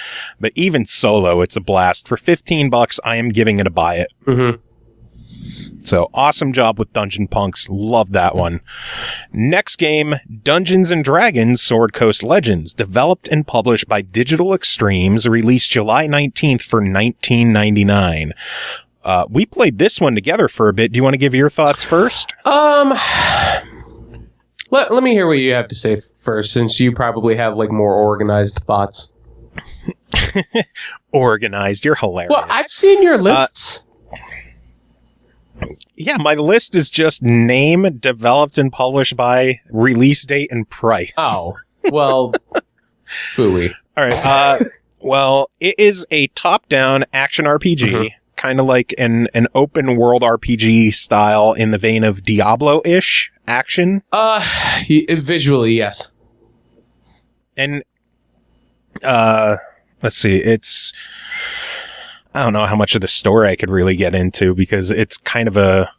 But even solo, it's a blast. For $15, I am giving it a buy it. Mm-hmm. So awesome job with Dungeon Punks. Love that one. Next game, Dungeons & Dragons Sword Coast Legends, developed and published by Digital Extremes, released July 19th for $19.99. We played this one together for a bit. Do you want to give your thoughts first? Let me hear what you have to say first, since you probably have like more organized thoughts. Organized. You're hilarious. Well, I've seen your lists. Yeah, my list is just name, developed and published by, release date, and price. Oh, well, phooey. All right. Well, it is a top-down action RPG, kind of like an open world RPG style in the vein of Diablo-ish action. Visually, yes. And, let's see, it's... I don't know how much of the story I could really get into because it's kind of a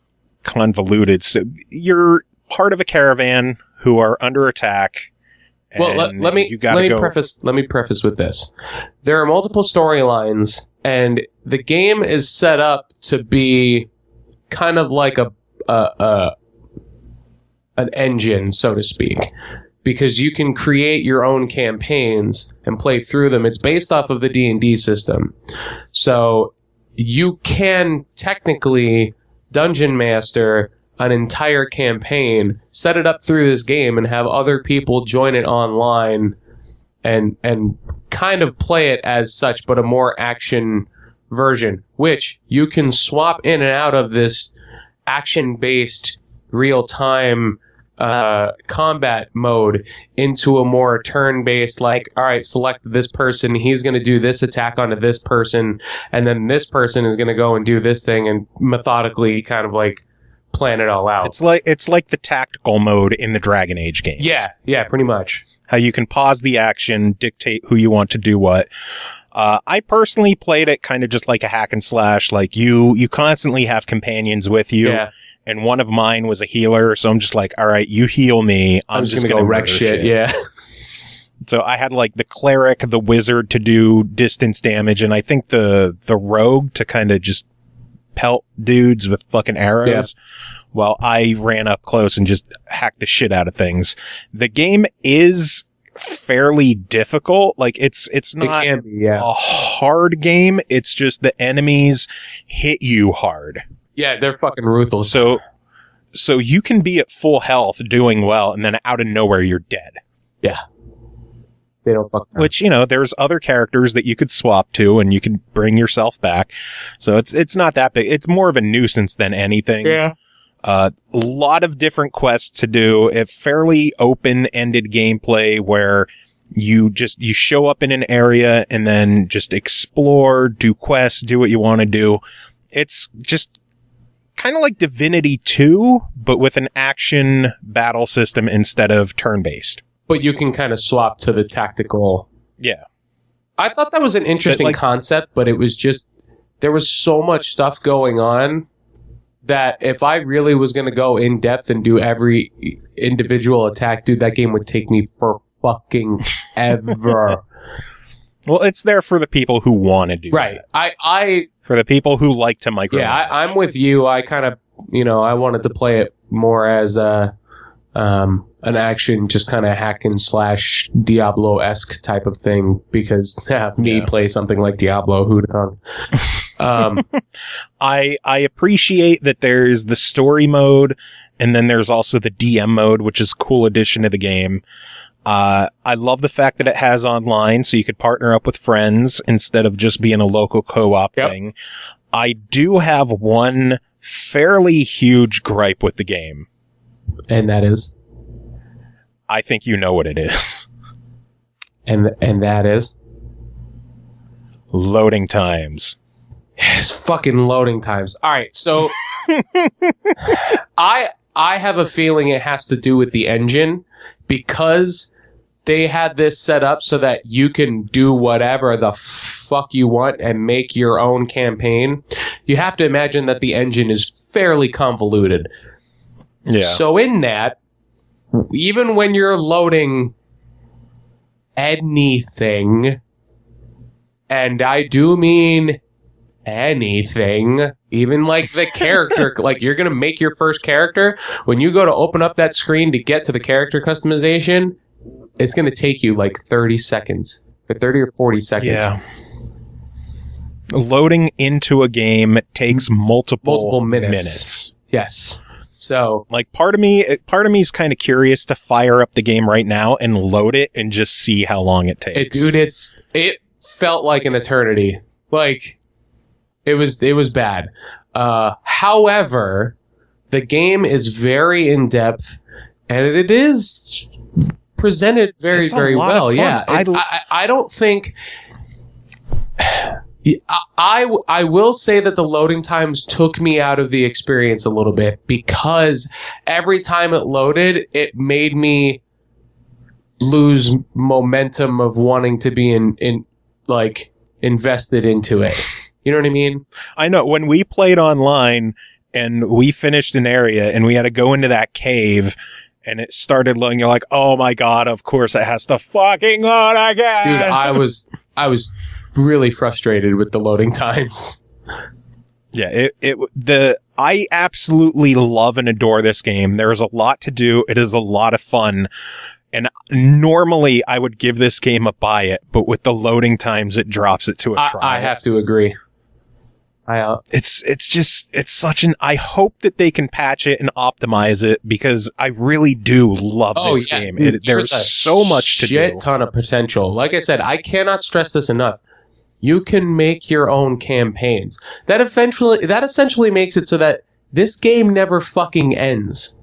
convoluted. So you're part of a caravan who are under attack. Well, let me preface with this. There are multiple storylines, and the game is set up to be kind of like an engine, so to speak, because you can create your own campaigns and play through them. It's based off of the D&D system. So you can technically dungeon master an entire campaign, set it up through this game, and have other people join it online and kind of play it as such, but a more action version, which you can swap in and out of this action-based real-time combat mode into a more turn-based, like, all right, select this person, he's going to do this attack onto this person, and then this person is going to go and do this thing, and methodically kind of like plan it all out. It's like the tactical mode in the Dragon Age games. Yeah, pretty much. How you can pause the action, dictate who you want to do what. I personally played it kind of just like a hack and slash, like you constantly have companions with you. Yeah. And one of mine was a healer, so I'm just like, all right, you heal me. I'm just going to go wreck shit. Yeah. So I had like the cleric, the wizard to do distance damage, and I think the rogue to kind of just pelt dudes with fucking arrows. Yeah. While I ran up close and just hacked the shit out of things. The game is fairly difficult. Like it's not a hard game. It's just the enemies hit you hard. Yeah, they're fucking ruthless. So you can be at full health doing well, and then out of nowhere you're dead. Yeah. They don't fuck around. Which, there's other characters that you could swap to, and you can bring yourself back. So it's not that big. It's more of a nuisance than anything. Yeah. A lot of different quests to do. A fairly open-ended gameplay where you show up in an area and then just explore, do quests, do what you want to do. It's just kind of like Divinity 2, but with an action battle system instead of turn-based. But you can kind of swap to the tactical. Yeah. I thought that was an interesting concept, but it was just, there was so much stuff going on that if I really was going to go in depth and do every individual attack, dude, that game would take me for fucking ever. Well, it's there for the people who want to do right. that. For the people who like to micromanage. Yeah, I'm with you. I kind of, I wanted to play it more as an action, just kind of hack and slash Diablo-esque type of thing, because play something like Diablo, who'd have thought? I appreciate that there's the story mode, and then there's also the DM mode, which is a cool addition to the game. I love the fact that it has online, so you could partner up with friends instead of just being a local co-op thing. I do have one fairly huge gripe with the game. And that is? I think you know what it is. And that is? Loading times. It's fucking loading times. All right, so I have a feeling it has to do with the engine, because they had this set up so that you can do whatever the fuck you want and make your own campaign. You have to imagine that the engine is fairly convoluted. Yeah. So in that, even when you're loading anything, and I do mean anything, Even like the character, like you're going to make your first character. When you go to open up that screen to get to the character customization, it's going to take you like 30 seconds or 30 or 40 seconds. Yeah. Loading into a game takes multiple minutes. Yes. So like part of me's kind of curious to fire up the game right now and load it and just see how long it takes. It felt like an eternity. Like it was bad. However, the game is very in depth and it is presented very, very well. Yeah. I don't think I will say that the loading times took me out of the experience a little bit because every time it loaded, it made me lose momentum of wanting to be invested into it. You know what I mean? I know. When we played online and we finished an area and we had to go into that cave and it started loading, you're like, oh my God, of course it has to fucking load again. Dude, I was really frustrated with the loading times. Yeah, I absolutely love and adore this game. There's a lot to do. It is a lot of fun. And normally I would give this game a buy it, but with the loading times, it drops it to a try. I have to agree. It's such an, I hope that they can patch it and optimize it because I really do love this game. There's so much to do. Shit ton of potential. Like I said, I cannot stress this enough. You can make your own campaigns. That essentially makes it so that this game never fucking ends.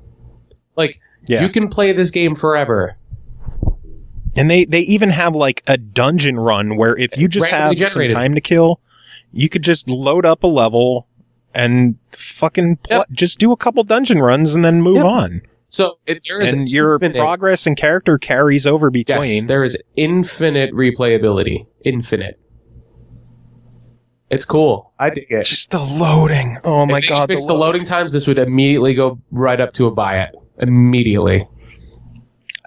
Like, you can play this game forever. And they even have like a dungeon run where if you just have some time to kill, you could just load up a level and fucking just do a couple dungeon runs and then move on. So your progress and character carries over between. Yes, there is infinite replayability. Infinite. It's cool. I dig it. Just the loading. Oh my God. If you fix the loading times, this would immediately go right up to a buy it. Immediately.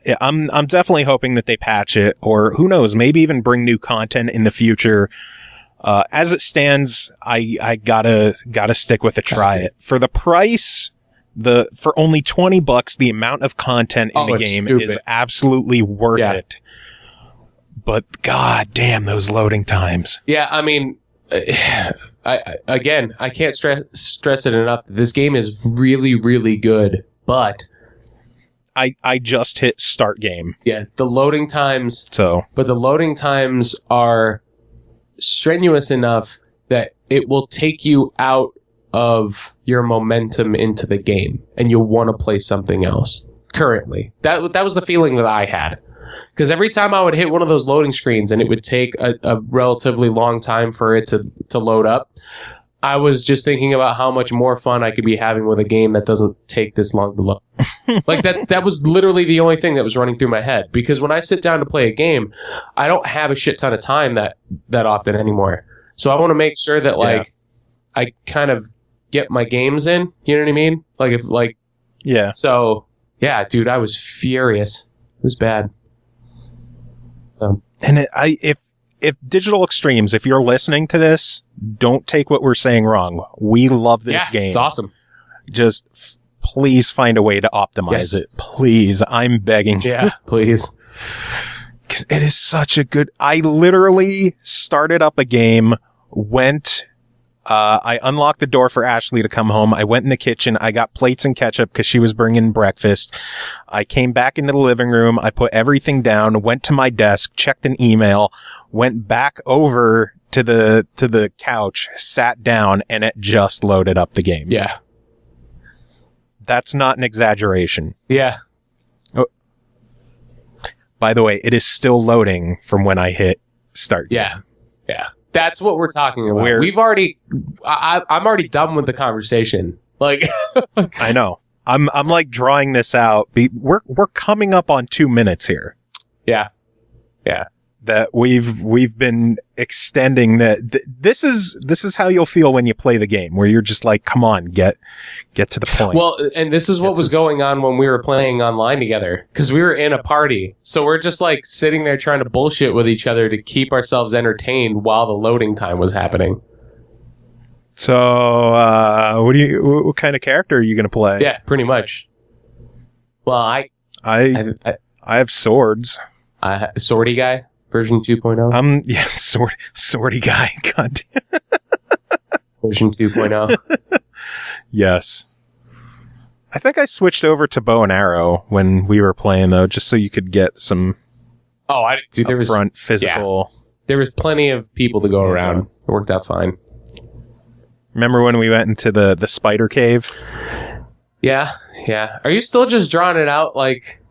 Yeah, I'm definitely hoping that they patch it, or who knows, maybe even bring new content in the future. As it stands, I gotta stick with try it. For the price, for only $20, the amount of content in the game is absolutely worth it. But god damn those loading times. Yeah, I mean, I can't stress it enough. This game is really, really good, but I just hit start game. Yeah, the loading times. But the loading times are strenuous enough that it will take you out of your momentum into the game, and you'll want to play something else. Currently, that was the feeling that I had. Because every time I would hit one of those loading screens and it would take a relatively long time for it to load up, I was just thinking about how much more fun I could be having with a game that doesn't take this long to load. Like that was literally the only thing that was running through my head. Because when I sit down to play a game, I don't have a shit ton of time that often anymore. So I want to make sure that I kind of get my games in. You know what I mean? So yeah, dude, I was furious. It was bad. And if Digital Extremes, if you're listening to this, don't take what we're saying wrong. We love this game. It's awesome. Just please find a way to optimize it. Please. I'm begging. Yeah, please. Because it is such a good... I literally started up a game, I unlocked the door for Ashley to come home. I went in the kitchen. I got plates and ketchup because she was bringing breakfast. I came back into the living room. I put everything down, went to my desk, checked an email, went back over to the couch, sat down, and it just loaded up the game. Yeah. That's not an exaggeration. Yeah. Oh. By the way, it is still loading from when I hit start. Yeah. Yeah. That's what we're talking about. I'm already done with the conversation. Like, I know. I'm like drawing this out. We're coming up on 2 minutes here. Yeah. Yeah. That we've been extending that. This is how you'll feel when you play the game, where you're just like, come on, get to the point. Well, and this is what was going on when we were playing online together, because we were in a party. So we're just like sitting there trying to bullshit with each other to keep ourselves entertained while the loading time was happening. So, what kind of character are you going to play? Yeah, pretty much. Well, I have swords. Swordy guy, version 2.0. Yeah, swordy guy. God damn. Version 2.0. Yes. I think I switched over to bow and arrow when we were playing, though, just so you could get some upfront physical. Yeah, there was plenty of people to go around. It worked out fine. Remember when we went into the spider cave? Yeah. Are you still just drawing it out like...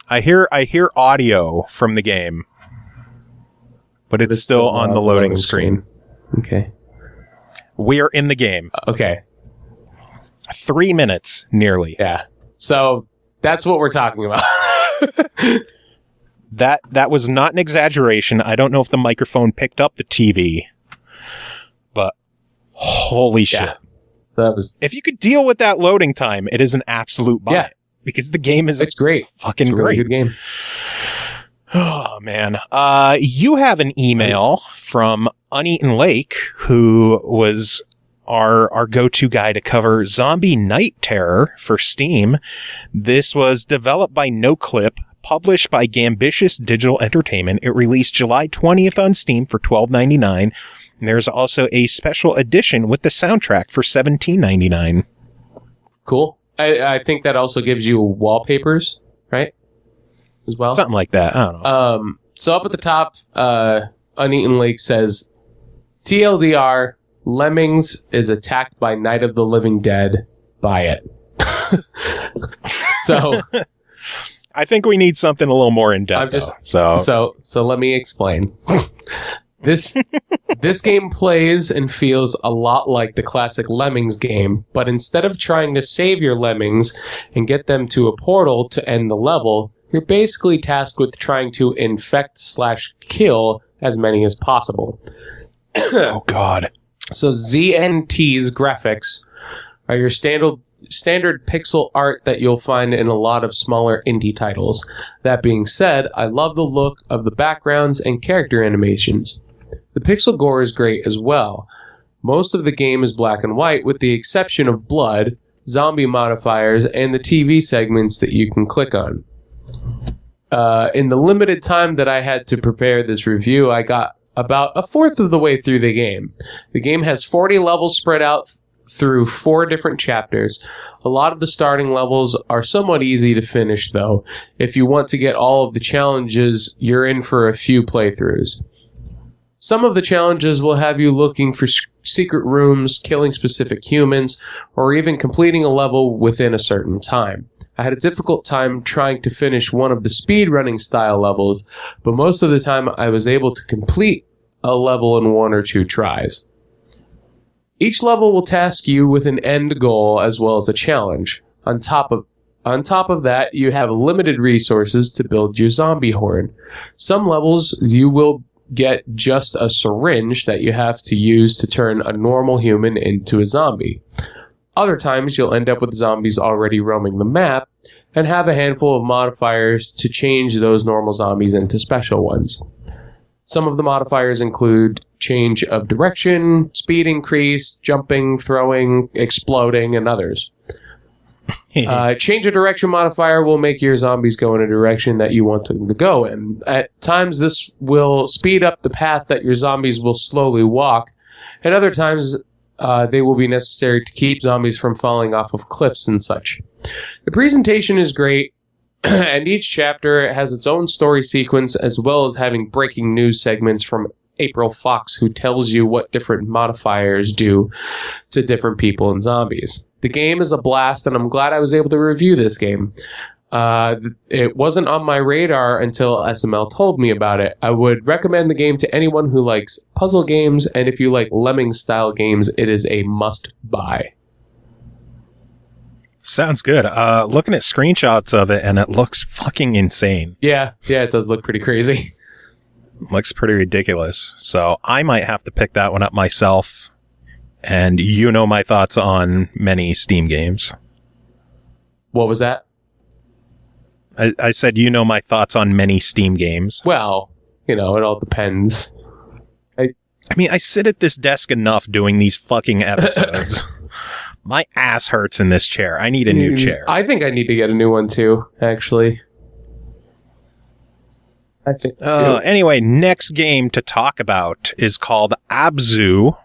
I hear audio from the game, but it's still on the loading screen. Okay. We're in the game. Okay. 3 minutes, nearly. Yeah. So that's what we're talking about. That was not an exaggeration. I don't know if the microphone picked up the TV, but holy shit. Yeah. That was... If you could deal with that loading time, it is an absolute buy. Yeah. Because the game is great. Fucking it's a really great. Good game. Oh, man. You have an email from Uneaten Lake, who was our go-to guy to cover Zombie Night Terror for Steam. This was developed by NoClip, published by Gambitious Digital Entertainment. It released July 20th on Steam for $12.99. And there's also a special edition with the soundtrack for $17.99. Cool. I think that also gives you wallpapers, right? As well? Something like that. I don't know. So up at the top, Uneaten Lake says, TLDR, Lemmings is attacked by Night of the Living Dead. Buy it. So... I think we need something a little more in depth. So let me explain. This game plays and feels a lot like the classic Lemmings game, but instead of trying to save your lemmings and get them to a portal to end the level, you're basically tasked with trying to infect/kill as many as possible. Oh God! So ZNT's graphics are your standard pixel art that you'll find in a lot of smaller indie titles. That being said, I love the look of the backgrounds and character animations. The pixel gore is great as well. Most of the game is black and white with the exception of blood, zombie modifiers, and the TV segments that you can click on. In the limited time that I had to prepare this review, I got about a fourth of the way through the game. The game has 40 levels spread out through 4 different chapters. A lot of the starting levels are somewhat easy to finish, though. If you want to get all of the challenges, you're in for a few playthroughs. Some of the challenges will have you looking for secret rooms, killing specific humans, or even completing a level within a certain time. I had a difficult time trying to finish one of the speedrunning style levels, but most of the time I was able to complete a level in 1 or 2 tries. Each level will task you with an end goal as well as a challenge. On top of that, you have limited resources to build your zombie horde. Some levels you will get just a syringe that you have to use to turn a normal human into a zombie. Other times you'll end up with zombies already roaming the map and have a handful of modifiers to change those normal zombies into special ones. Some of the modifiers include change of direction, speed increase, jumping, throwing, exploding, and others. Change of direction modifier will make your zombies go in a direction that you want them to go in. At times, this will speed up the path that your zombies will slowly walk, and other times, they will be necessary to keep zombies from falling off of cliffs and such. The presentation is great, and each chapter has its own story sequence, as well as having breaking news segments from April Fox, who tells you what different modifiers do to different people and zombies. The game is a blast, and I'm glad I was able to review this game. It wasn't on my radar until SML told me about it. I would recommend the game to anyone who likes puzzle games, and if you like Lemmings-style games, it is a must-buy. Sounds good. Looking at screenshots of it, and it looks fucking insane. Yeah, it does look pretty crazy. Looks pretty ridiculous. So I might have to pick that one up myself. And you know my thoughts on many Steam games. What was that? I said you know my thoughts on many Steam games. Well, it all depends. I mean, I sit at this desk enough doing these fucking episodes. My ass hurts in this chair. I need a new chair. I think I need to get a new one too, actually. I think. Anyway, next game to talk about is called Abzu,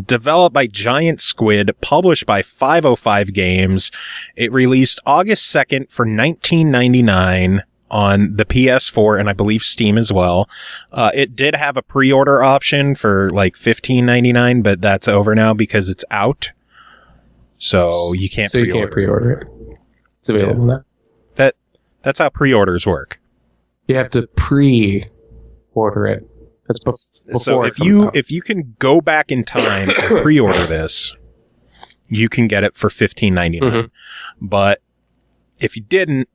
developed by Giant Squid, published by 505 Games. It released August 2nd for $19.99 on the PS4 and I believe Steam as well. It did have a pre-order option for like $15.99, but that's over now because it's out. So you can't pre-order. You can't pre-order it. It's available now. That's how pre-orders work. You have to pre-order it. That's before. So if you can go back in time and pre-order this, you can get it for $15.99. Mm-hmm. But if you didn't,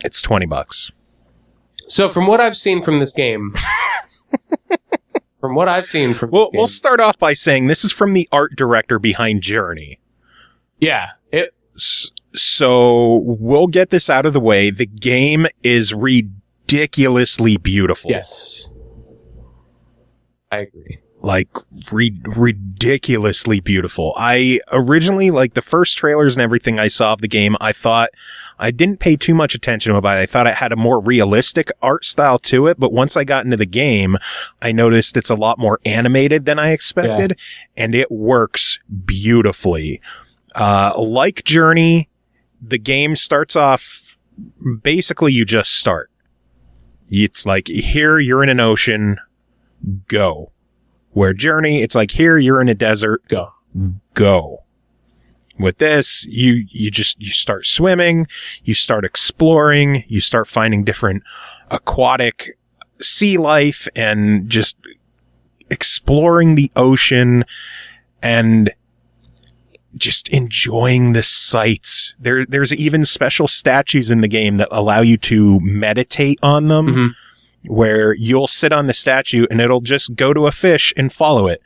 it's $20. So from what I've seen from this game, we'll start off by saying this is from the art director behind Journey. Yeah. So we'll get this out of the way. The game is ridiculously beautiful. Yes. I agree. Like, ridiculously beautiful. I originally, like, the first trailers and everything I saw of the game, I thought, I didn't pay too much attention about it. I thought it had a more realistic art style to it, but once I got into the game, I noticed it's a lot more animated than I expected, and it works beautifully. Like Journey, the game starts off, basically you just start. It's like, here, you're in an ocean, go. Where Journey, it's like, here, you're in a desert, go. With this, you start swimming, you start exploring, you start finding different aquatic sea life and just exploring the ocean and just enjoying the sights. There's even special statues in the game that allow you to meditate on them. Mm-hmm. Where you'll sit on the statue and it'll just go to a fish and follow it.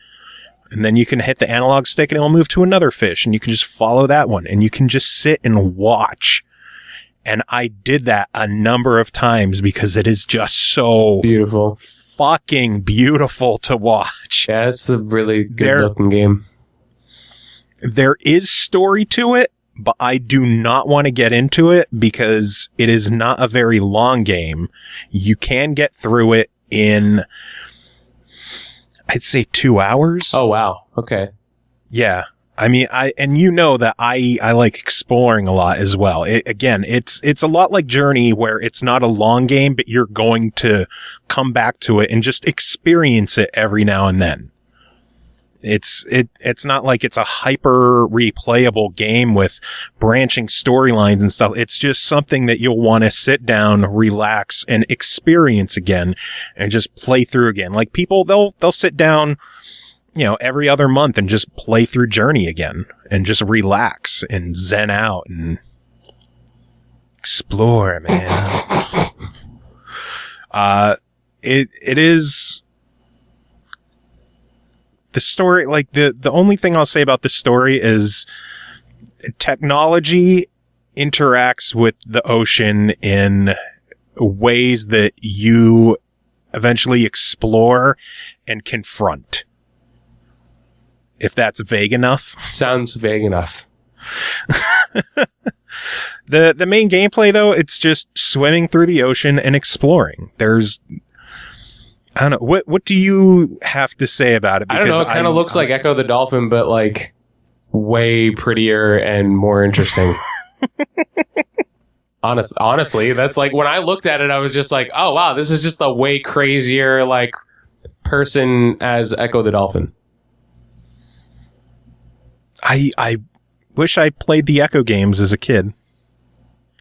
And then you can hit the analog stick and it'll move to another fish and you can just follow that one and you can just sit and watch. And I did that a number of times because it is just so beautiful, fucking beautiful to watch. Yeah, it's a really good looking game. There is story to it, but I do not want to get into it because it is not a very long game. You can get through it in, I'd say 2 hours. Oh, wow. Okay. Yeah. I mean, and you know that I like exploring a lot as well. It's a lot like Journey where it's not a long game, but you're going to come back to it and just experience it every now and then. It's not like it's a hyper replayable game with branching storylines and stuff. It's just something that you'll want to sit down, relax, and experience again and just play through again. Like people, they'll sit down, every other month and just play through Journey again and just relax and zen out and explore, man. It is. The story, like the only thing I'll say about the story is technology interacts with the ocean in ways that you eventually explore and confront. If that's vague enough. Sounds vague enough. The main gameplay though, it's just swimming through the ocean and exploring. I don't know. What do you have to say about it? Because I don't know. It kind of looks like Echo the Dolphin, but like way prettier and more interesting. Honestly, that's like when I looked at it, I was just like, oh, wow, this is just a way crazier like person as Echo the Dolphin. I wish I played the Echo games as a kid.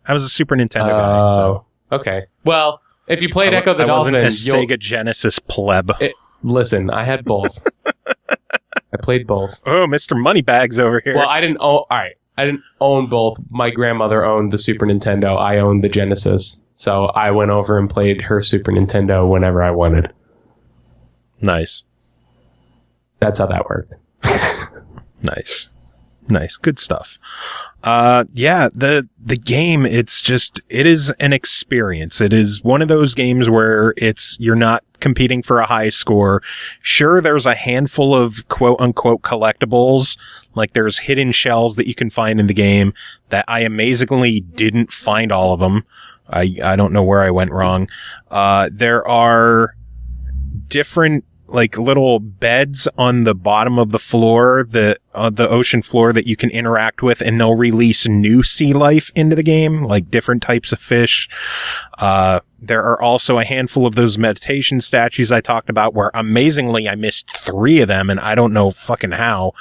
I was a Super Nintendo guy. So. Okay. Well, if you played Echo the Dolphin, I wasn't a Sega Genesis pleb. Listen, I had both. I played both. Oh, Mr. Moneybags over here. Well, I didn't own. All right, I didn't own both. My grandmother owned the Super Nintendo. I owned the Genesis, so I went over and played her Super Nintendo whenever I wanted. Nice. That's how that worked. Nice. Nice. Good stuff. Yeah, the game, it is an experience. It is one of those games where you're not competing for a high score. Sure, there's a handful of quote unquote collectibles, like there's hidden shells that you can find in the game that I amazingly didn't find all of them. I don't know where I went wrong. There are different like little beds on the bottom of the floor, the ocean floor that you can interact with, and they'll release new sea life into the game, like different types of fish. There are also a handful of those meditation statues I talked about where amazingly I missed 3 of them, and I don't know fucking how.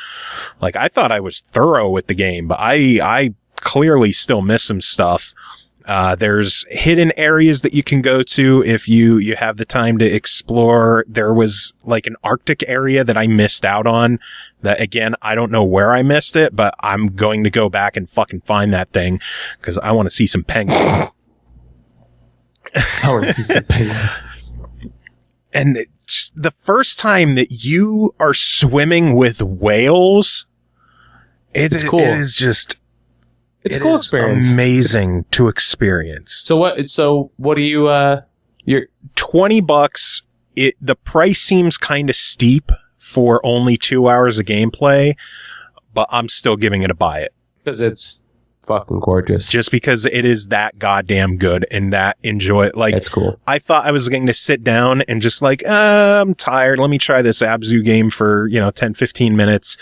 Like, I thought I was thorough with the game, but I clearly still miss some stuff. There's hidden areas that you can go to if you have the time to explore. There was like an Arctic area that I missed out on that, again, I don't know where I missed it, but I'm going to go back and fucking find that thing because I want to see some penguins. I want to see some penguins. And just the first time that you are swimming with whales, it's cool. It is just... It's a cool experience. Amazing to experience. So what do you, you're $20. The price seems kind of steep for only 2 hours of gameplay, but I'm still giving it a buy it. Because it's fucking gorgeous. Just because it is that goddamn good and that enjoy it. Like, that's cool. I thought I was going to sit down and just like, I'm tired. Let me try this Abzu game for, 10, 15 minutes.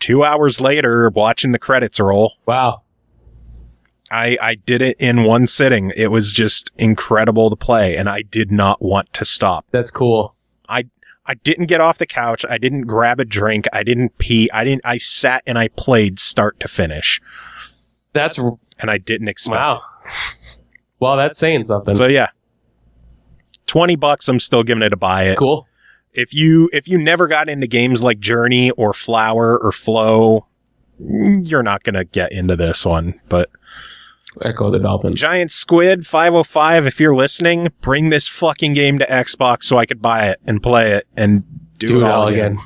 2 hours later, watching the credits roll. Wow. I did it in one sitting. It was just incredible to play, and I did not want to stop. That's cool. I didn't get off the couch. I didn't grab a drink. I didn't pee. I sat and I played start to finish. And I didn't expect it. Well, that's saying something. So yeah. $20, I'm still giving it a buy it. Cool. If you never got into games like Journey or Flower or Flow, you're not going to get into this one, but Echo the Dolphin. Giant Squid 505, if you're listening, bring this fucking game to Xbox so I could buy it and play it and do it all again.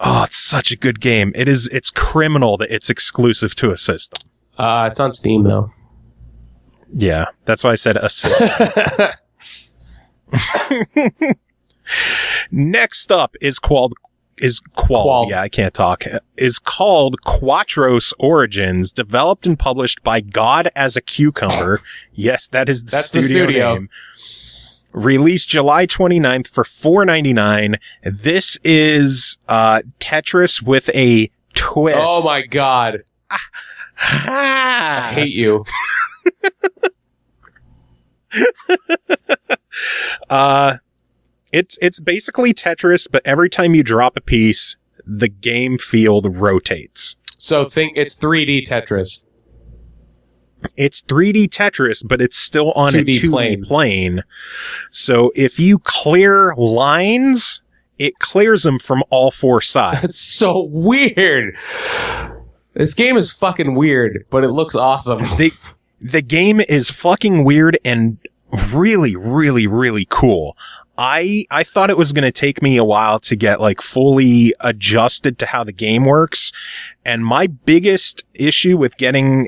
Oh, it's such a good game. It's criminal that it's exclusive to a system. It's on Steam though. Yeah, that's why I said a system. Next up is called Quatros Origins, developed and published by God as a Cucumber. Yes, that's the studio name. Released July 29th for $4.99. This is Tetris with a twist. Oh my god. I hate you. It's basically Tetris, but every time you drop a piece, the game field rotates. So it's 3D Tetris. It's 3D Tetris, but it's still on 2D a 2D plane. So if you clear lines, it clears them from all 4 sides. That's so weird. This game is fucking weird, but it looks awesome. The game is fucking weird and really, really, really cool. I thought it was going to take me a while to get like fully adjusted to how the game works. And my biggest issue with getting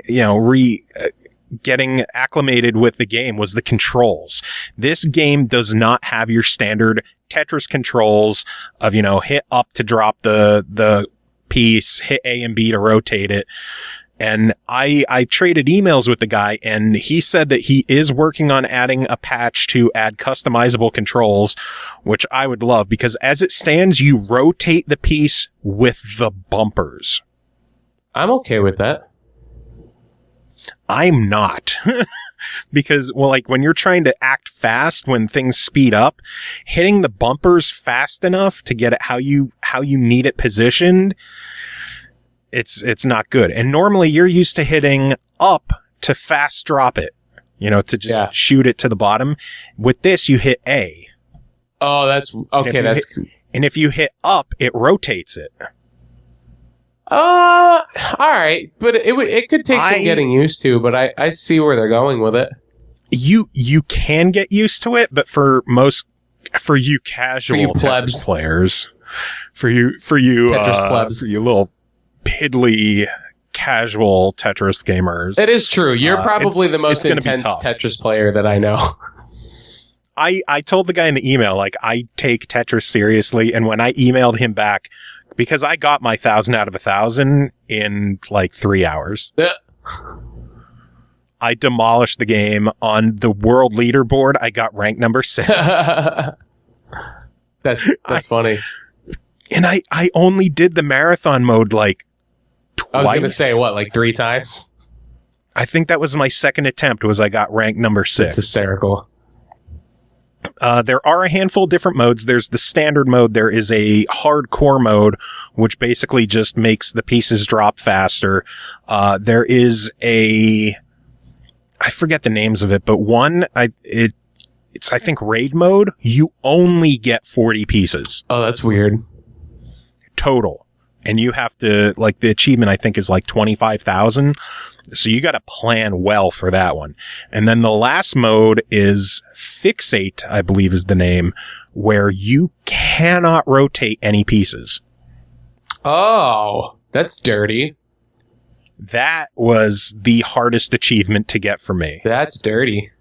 acclimated with the game was the controls. This game does not have your standard Tetris controls of, hit up to drop the piece, hit A and B to rotate it. And I traded emails with the guy, and he said that he is working on adding a patch to add customizable controls, which I would love, because as it stands, you rotate the piece with the bumpers. I'm okay with that. I'm not. Because, well, like when you're trying to act fast, when things speed up, hitting the bumpers fast enough to get it how you need it positioned, it's not good. And normally you're used to hitting up to fast drop it, to just shoot it to the bottom. With this, you hit A. Oh, that's okay. And if you hit up, it rotates it. All right, but it could take some getting used to. But I see where they're going with it. You can get used to it, but for you casual Tetris players, for you Tetris plebs. for you little piddly casual Tetris gamers. It is true. You're probably the most gonna be intense tough. Tetris player that I know. I told the guy in the email, like, I take Tetris seriously, and when I emailed him back, because I got my 1,000 out of 1,000 in like 3 hours. I demolished the game. On the world leaderboard, I got rank number 6. That's funny. And I only did the marathon mode like twice. I was going to say, what, like 3 times? I think that was my second attempt, was I got rank number 6. It's hysterical. There are a handful of different modes. There's the standard mode. There is a hardcore mode, which basically just makes the pieces drop faster. There is I forget the names of it, but it's I think raid mode. You only get 40 pieces. Oh, that's weird. Total. And you have to, like, the achievement I think is like 25,000. So you got to plan well for that one. And then the last mode is Fixate, I believe is the name, where you cannot rotate any pieces. Oh, that's dirty. That was the hardest achievement to get for me. That's dirty.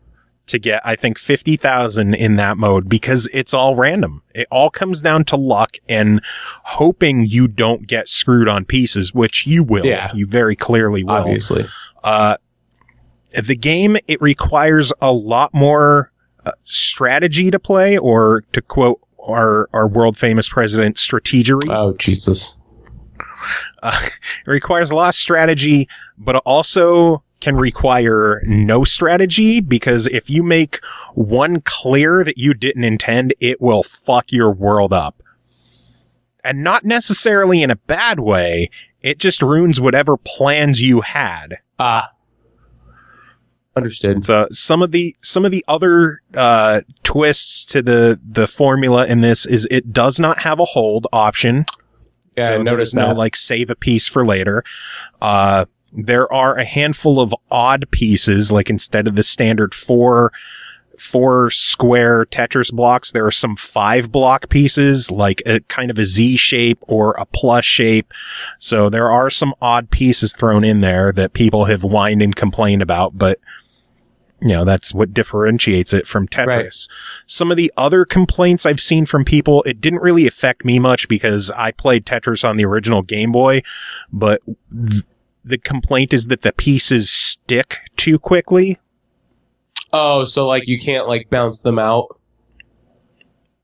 To get, I think, 50,000 in that mode, because it's all random. It all comes down to luck and hoping you don't get screwed on pieces, which you will. Yeah. You very clearly will. Obviously. The game, it requires a lot more strategy to play, or to quote our world famous president, strategery. Oh, Jesus. It requires a lot of strategy, but it also can require no strategy, because if you make one clear that you didn't intend, it will fuck your world up. And not necessarily in a bad way, it just ruins whatever plans you had. Understood. So some of the other twists to the formula in this is it does not have a hold option. Yeah, so I noticed no, that. like, save a piece for later. There are a handful of odd pieces, like instead of the standard four square Tetris blocks, there are some 5 block pieces, like a kind of a Z shape or a plus shape. So there are some odd pieces thrown in there that people have whined and complained about, but you know, that's what differentiates it from Tetris. Right. Some of the other complaints I've seen from people, it didn't really affect me much because I played Tetris on the original Game Boy, but the complaint is that the pieces stick too quickly. Oh, so like you can't like bounce them out?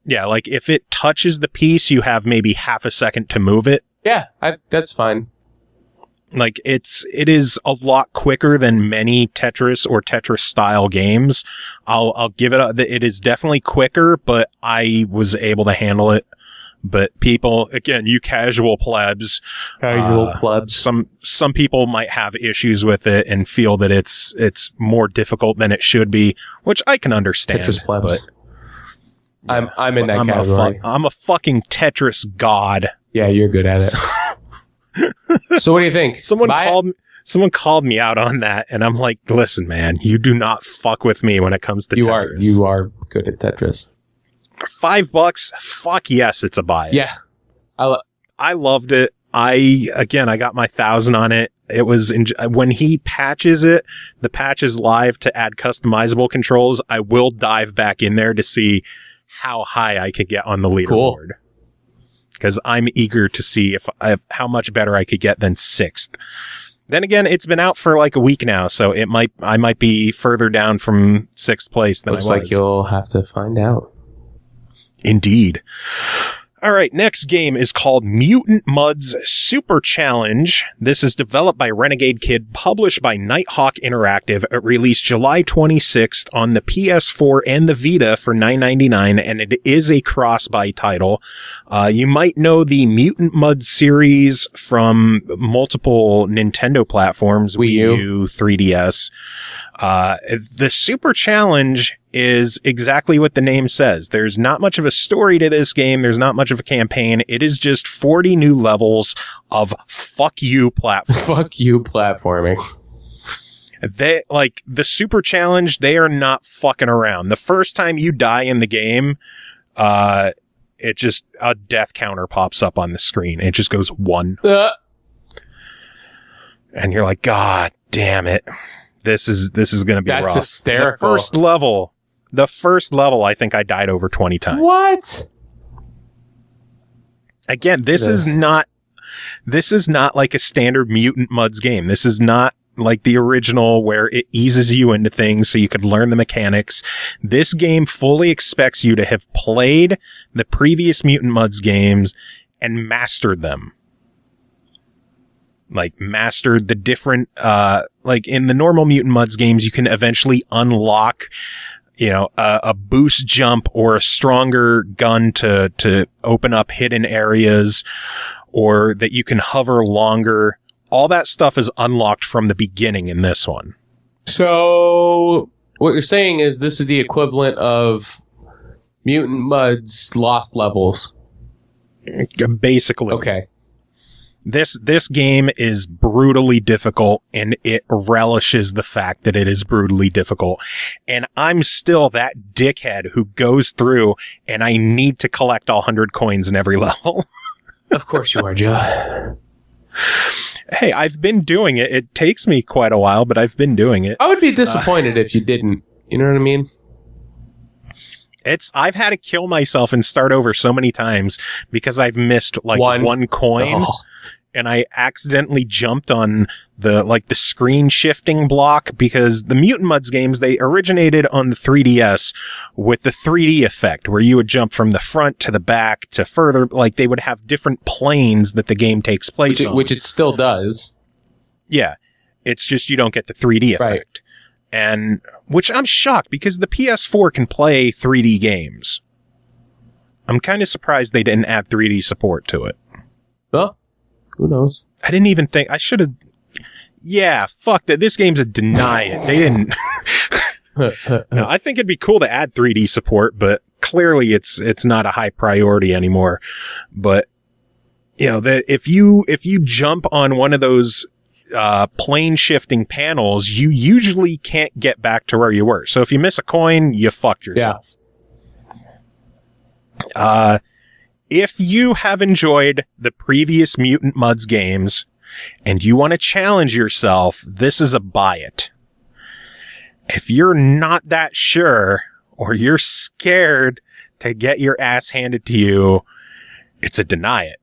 Yeah, like if it touches the piece, you have maybe half a second to move it. Yeah, that's fine. Like it is a lot quicker than many Tetris or Tetris style games. I'll give it it is definitely quicker, but I was able to handle it. But people, again, you casual plebs, some people might have issues with it and feel that it's more difficult than it should be, which I can understand. Tetris plebs. But I'm in that category. I'm a fucking Tetris god. Yeah, you're good at it. So what do you think? Someone called me out on that, and I'm like, listen, man, you do not fuck with me when it comes to Tetris. You are good at Tetris. $5, fuck yes, it's a buy. Yeah. I loved it. I got my 1,000 on it. It was, when he patches it, the patch is live to add customizable controls. I will dive back in there to see how high I could get on the leaderboard. Because I'm eager to see how much better I could get than 6th. Then again, it's been out for like a week now, so I might be further down from 6th place than I was. Looks like you'll have to find out. Indeed. All right, next game is called Mutant Mud's Super Challenge. This is developed by Renegade Kid, published by Nighthawk Interactive. It released July 26th on the PS4 and the Vita for $9.99, and it is a cross-buy title. You might know the Mutant Mud series from multiple Nintendo platforms, Wii U, 3DS. The Super Challenge is exactly what the name says. There's not much of a story to this game. There's not much of a campaign. It is just 40 new levels of fuck you platforming. Fuck you platforming. They, like, the Super Challenge, they are not fucking around. The first time you die in the game, it just, a death counter pops up on the screen. It just goes 1. And you're like, God damn it. This is going to be rough. That's hysterical. The first level, I think I died over 20 times. What? Again, this is not like a standard Mutant Mudds game. This is not like the original where it eases you into things so you could learn the mechanics. This game fully expects you to have played the previous Mutant Mudds games and mastered them. Like, mastered the different, like in the normal Mutant Mudds games, you can eventually unlock, you know, a boost jump or a stronger gun to open up hidden areas, or that you can hover longer. All that stuff is unlocked from the beginning in this one. So what you're saying is this is the equivalent of Mutant Mudds Lost Levels. Basically. Okay. This game is brutally difficult, and it relishes the fact that it is brutally difficult. And I'm still that dickhead who goes through and I need to collect all 100 coins in every level. Of course you are, Joe. Hey, I've been doing it. It takes me quite a while, but I've been doing it. I would be disappointed if you didn't. You know what I mean? I've had to kill myself and start over so many times because I've missed like one coin. Oh. And I accidentally jumped on the screen shifting block, because the Mutant Mudds games, they originated on the 3DS with the 3D effect where you would jump from the front to the back to further, like they would have different planes that the game takes place on. Which it still does. Yeah. It's just you don't get the 3D effect. Right. And which I'm shocked, because the PS4 can play 3D games. I'm kind of surprised they didn't add 3D support to it. Well, who knows? I didn't even think I should have. Yeah, fuck that. This game's a deny it. They didn't. No, I think it'd be cool to add 3D support, but clearly it's not a high priority anymore. But you know, if you jump on one of those plane shifting panels, you usually can't get back to where you were. So if you miss a coin, you fucked yourself. Yeah. If you have enjoyed the previous Mutant Mudds games and you want to challenge yourself, this is a buy it. If you're not that sure, or you're scared to get your ass handed to you, it's a deny it.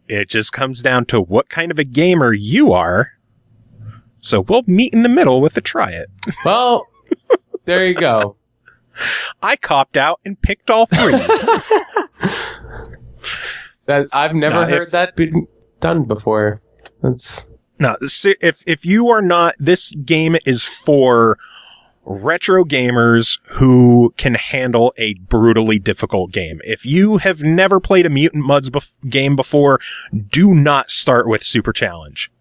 It just comes down to what kind of a gamer you are. So we'll meet in the middle with a try it. Well, there you go. I copped out and picked all 3. I've never heard that be done before. That's no. If you are not, this game is for retro gamers who can handle a brutally difficult game. If you have never played a Mutant Mudds game before, do not start with Super Challenge.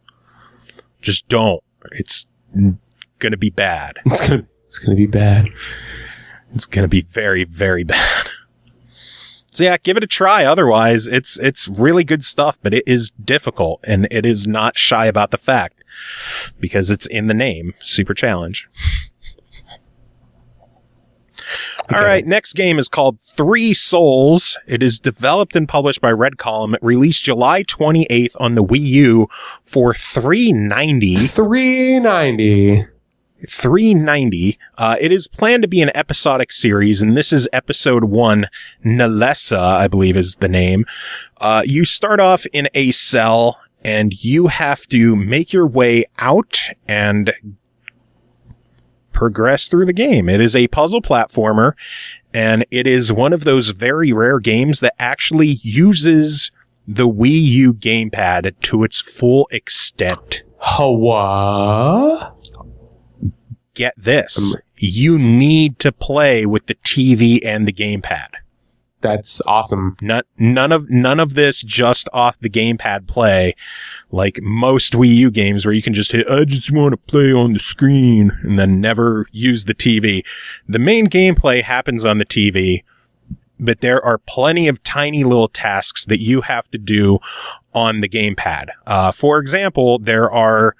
Just don't. It's gonna be bad. It's gonna be bad. It's gonna be very, very bad. So yeah, give it a try. Otherwise, it's really good stuff, but it is difficult, and it is not shy about the fact, because it's in the name, Super Challenge. Okay. All right, next game is called 3 Souls. It is developed and published by Red Column. It released July 28th on the Wii U for $390. $390. It is planned to be an episodic series, and this is episode 1. Nalessa, I believe, is the name. You start off in a cell, and you have to make your way out and progress through the game. It is a puzzle platformer, and it is one of those very rare games that actually uses the Wii U gamepad to its full extent. What? Get this. You need to play with the TV and the gamepad. That's awesome. None of this just off the gamepad play, like most Wii U games where you can just hit, I just want to play on the screen, and then never use the TV. The main gameplay happens on the TV, but there are plenty of tiny little tasks that you have to do on the gamepad. For example, there are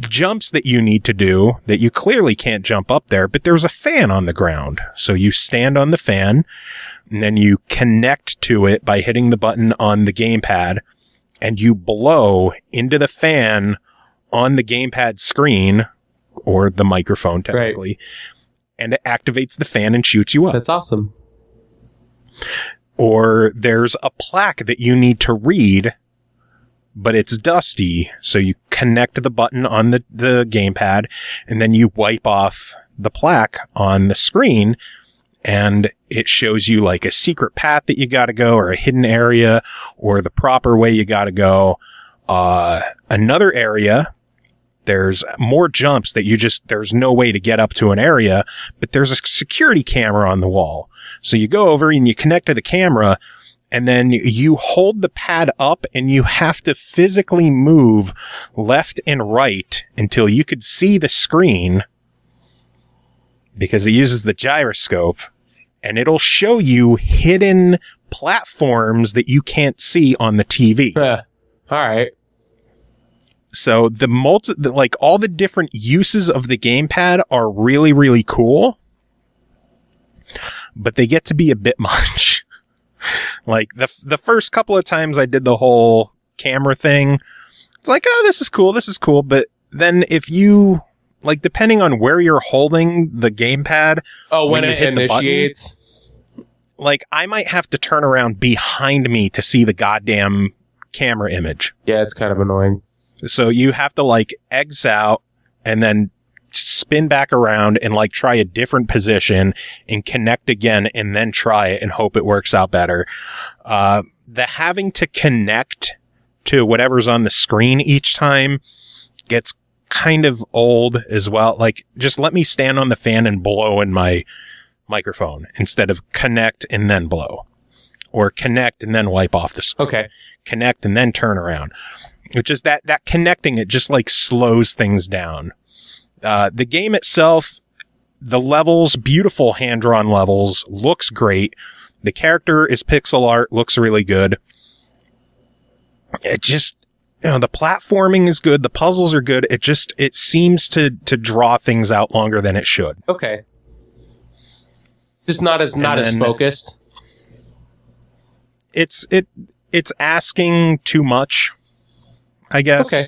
jumps that you need to do that you clearly can't jump up there, but there's a fan on the ground. So you stand on the fan, and then you connect to it by hitting the button on the gamepad, and you blow into the fan on the gamepad screen, or the microphone technically, Right. and it activates the fan and shoots you up. That's awesome. Or there's a plaque that you need to read, but it's dusty, so you connect the button on the gamepad, and then you wipe off the plaque on the screen, and it shows you like a secret path that you gotta go, or a hidden area, or the proper way you gotta go. Another area, there's more jumps that there's no way to get up to an area, but there's a security camera on the wall. So you go over and you connect to the camera, and then you hold the pad up, and you have to physically move left and right until you could see the screen, because it uses the gyroscope, and it'll show you hidden platforms that you can't see on the TV. All right. So all the different uses of the gamepad are really, really cool, but they get to be a bit much. Like the first couple of times I did the whole camera thing, it's like, oh, this is cool. But then if you, like, depending on where you're holding the gamepad. Oh, when you it hit the button, initiates? like, I might have to turn around behind me to see the goddamn camera image. Yeah, it's kind of annoying. So you have to, like, exit out and then spin back around and, like, try a different position and connect again and then try it and hope it works out better. The having to connect to whatever's on the screen each time gets kind of old as well. Like, just let me stand on the fan and blow in my microphone instead of connect and then blow. Or connect and then wipe off the screen. Okay. Connect and then turn around. It's just that connecting, it just, like, slows things down. The game itself, the levels, beautiful hand-drawn levels, looks great. The character is pixel art, looks really good. It just, the platforming is good, the puzzles are good. It seems to draw things out longer than it should. Okay. Just not as focused. It's asking too much, I guess. Okay.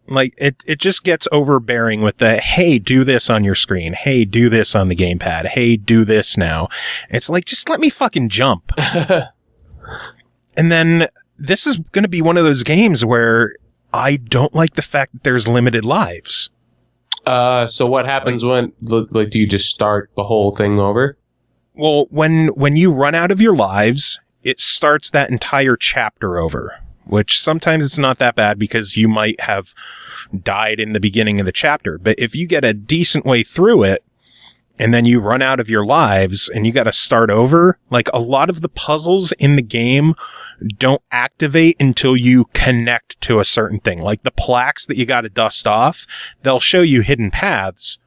Like, it just gets overbearing with the, hey, do this on your screen. Hey, do this on the gamepad. Hey, do this now. It's like, just let me fucking jump. And then this is going to be one of those games where I don't like the fact that there's limited lives. So what happens when, like, do you just start the whole thing over? Well, when you run out of your lives, it starts that entire chapter over. Which sometimes it's not that bad because you might have died in the beginning of the chapter. But if you get a decent way through it and then you run out of your lives and you got to start over, like, a lot of the puzzles in the game don't activate until you connect to a certain thing. Like the plaques that you got to dust off, they'll show you hidden paths,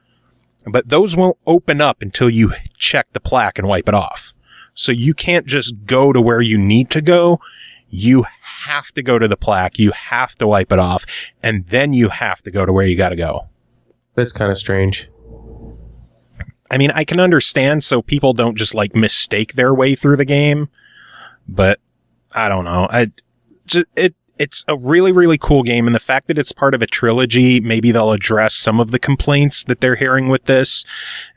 but those won't open up until you check the plaque and wipe it off. So you can't just go to where you need to go. You have to go to the plaque, you have to wipe it off, and then you have to go to where you got to go. That's kind of strange. I mean, I can understand so people don't just, like, mistake their way through the game, but I don't know. It's a really, really cool game, and the fact that it's part of a trilogy, maybe they'll address some of the complaints that they're hearing with this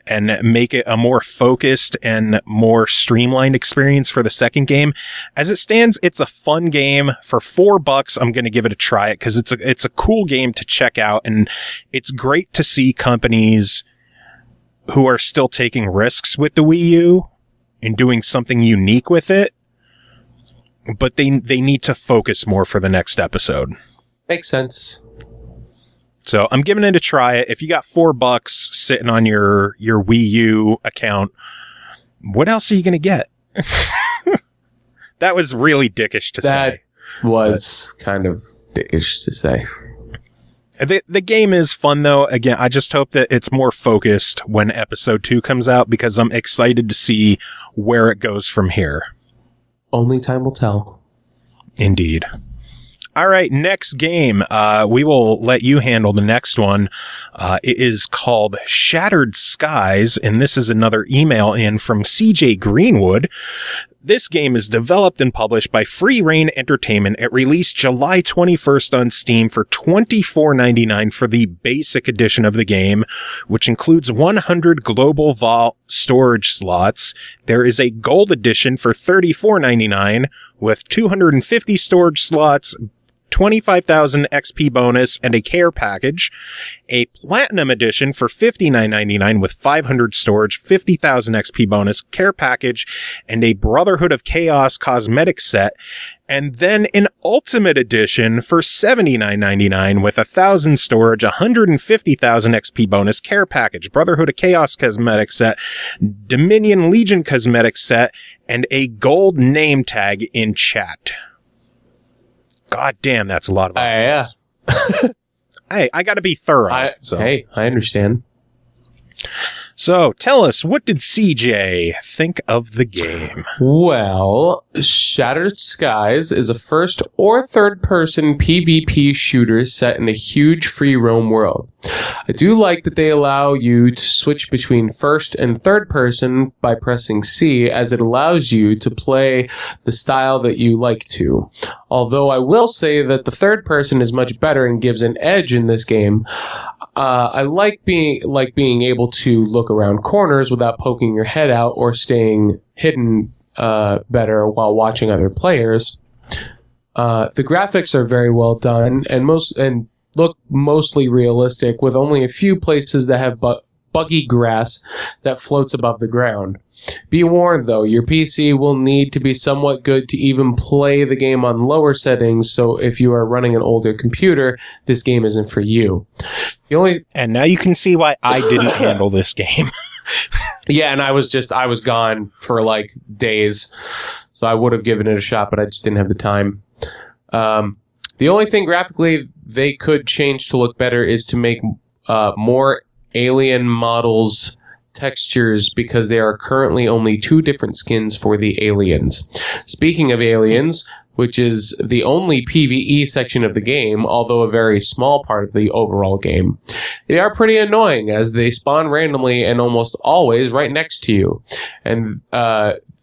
and make it a more focused and more streamlined experience for the second game. As it stands, it's a fun game. For $4, I'm going to give it a try because it's a cool game to check out, and it's great to see companies who are still taking risks with the Wii U and doing something unique with it. But they need to focus more for the next episode. Makes sense. So I'm giving it a try. If you got $4 sitting on your Wii U account, what else are you going to get? That was really dickish to say. That was kind of dickish to say. The game is fun, though. Again, I just hope that it's more focused when episode 2 comes out, because I'm excited to see where it goes from here. Only time will tell. Indeed. All right, next game. We will let you handle the next one. It is called Shattered Skies, and this is another email in from CJ Greenwood. This game is developed and published by Free Reign Entertainment. It released July 21st on Steam for $24.99 for the basic edition of the game, which includes 100 global vault storage slots. There is a gold edition for $34.99 with 250 storage slots, 25,000 XP bonus, and a care package. A platinum edition for $59.99 with 500 storage, 50,000 XP bonus, care package, and a Brotherhood of Chaos cosmetic set. And then an ultimate edition for $79.99 with 1,000 storage, 150,000 XP bonus, care package, Brotherhood of Chaos cosmetic set, Dominion Legion cosmetic set, and a gold name tag in chat. God damn, that's a lot of options. Yeah. Hey, I gotta be thorough. Hey, I understand. So, tell us, what did CJ think of the game? Well, Shattered Skies is a first or third person PvP shooter set in a huge free roam world. I do like that they allow you to switch between first and third person by pressing C, as it allows you to play the style that you like to. Although I will say that the third person is much better and gives an edge in this game. I like being able to look around corners without poking your head out or staying hidden better while watching other players. The graphics are very well done and look mostly realistic, with only a few places that have buggy grass that floats above the ground. Be warned though, your PC will need to be somewhat good to even play the game on lower settings, so if you are running an older computer, this game isn't for you. And now you can see why I didn't handle this game. Yeah, and I was gone for like days, so I would have given it a shot, but I just didn't have the time. The only thing graphically they could change to look better is to make more alien models textures, because there are currently only 2 different skins for the aliens. Speaking of aliens, which is the only PvE section of the game, although a very small part of the overall game, they are pretty annoying as they spawn randomly and almost always right next to you. And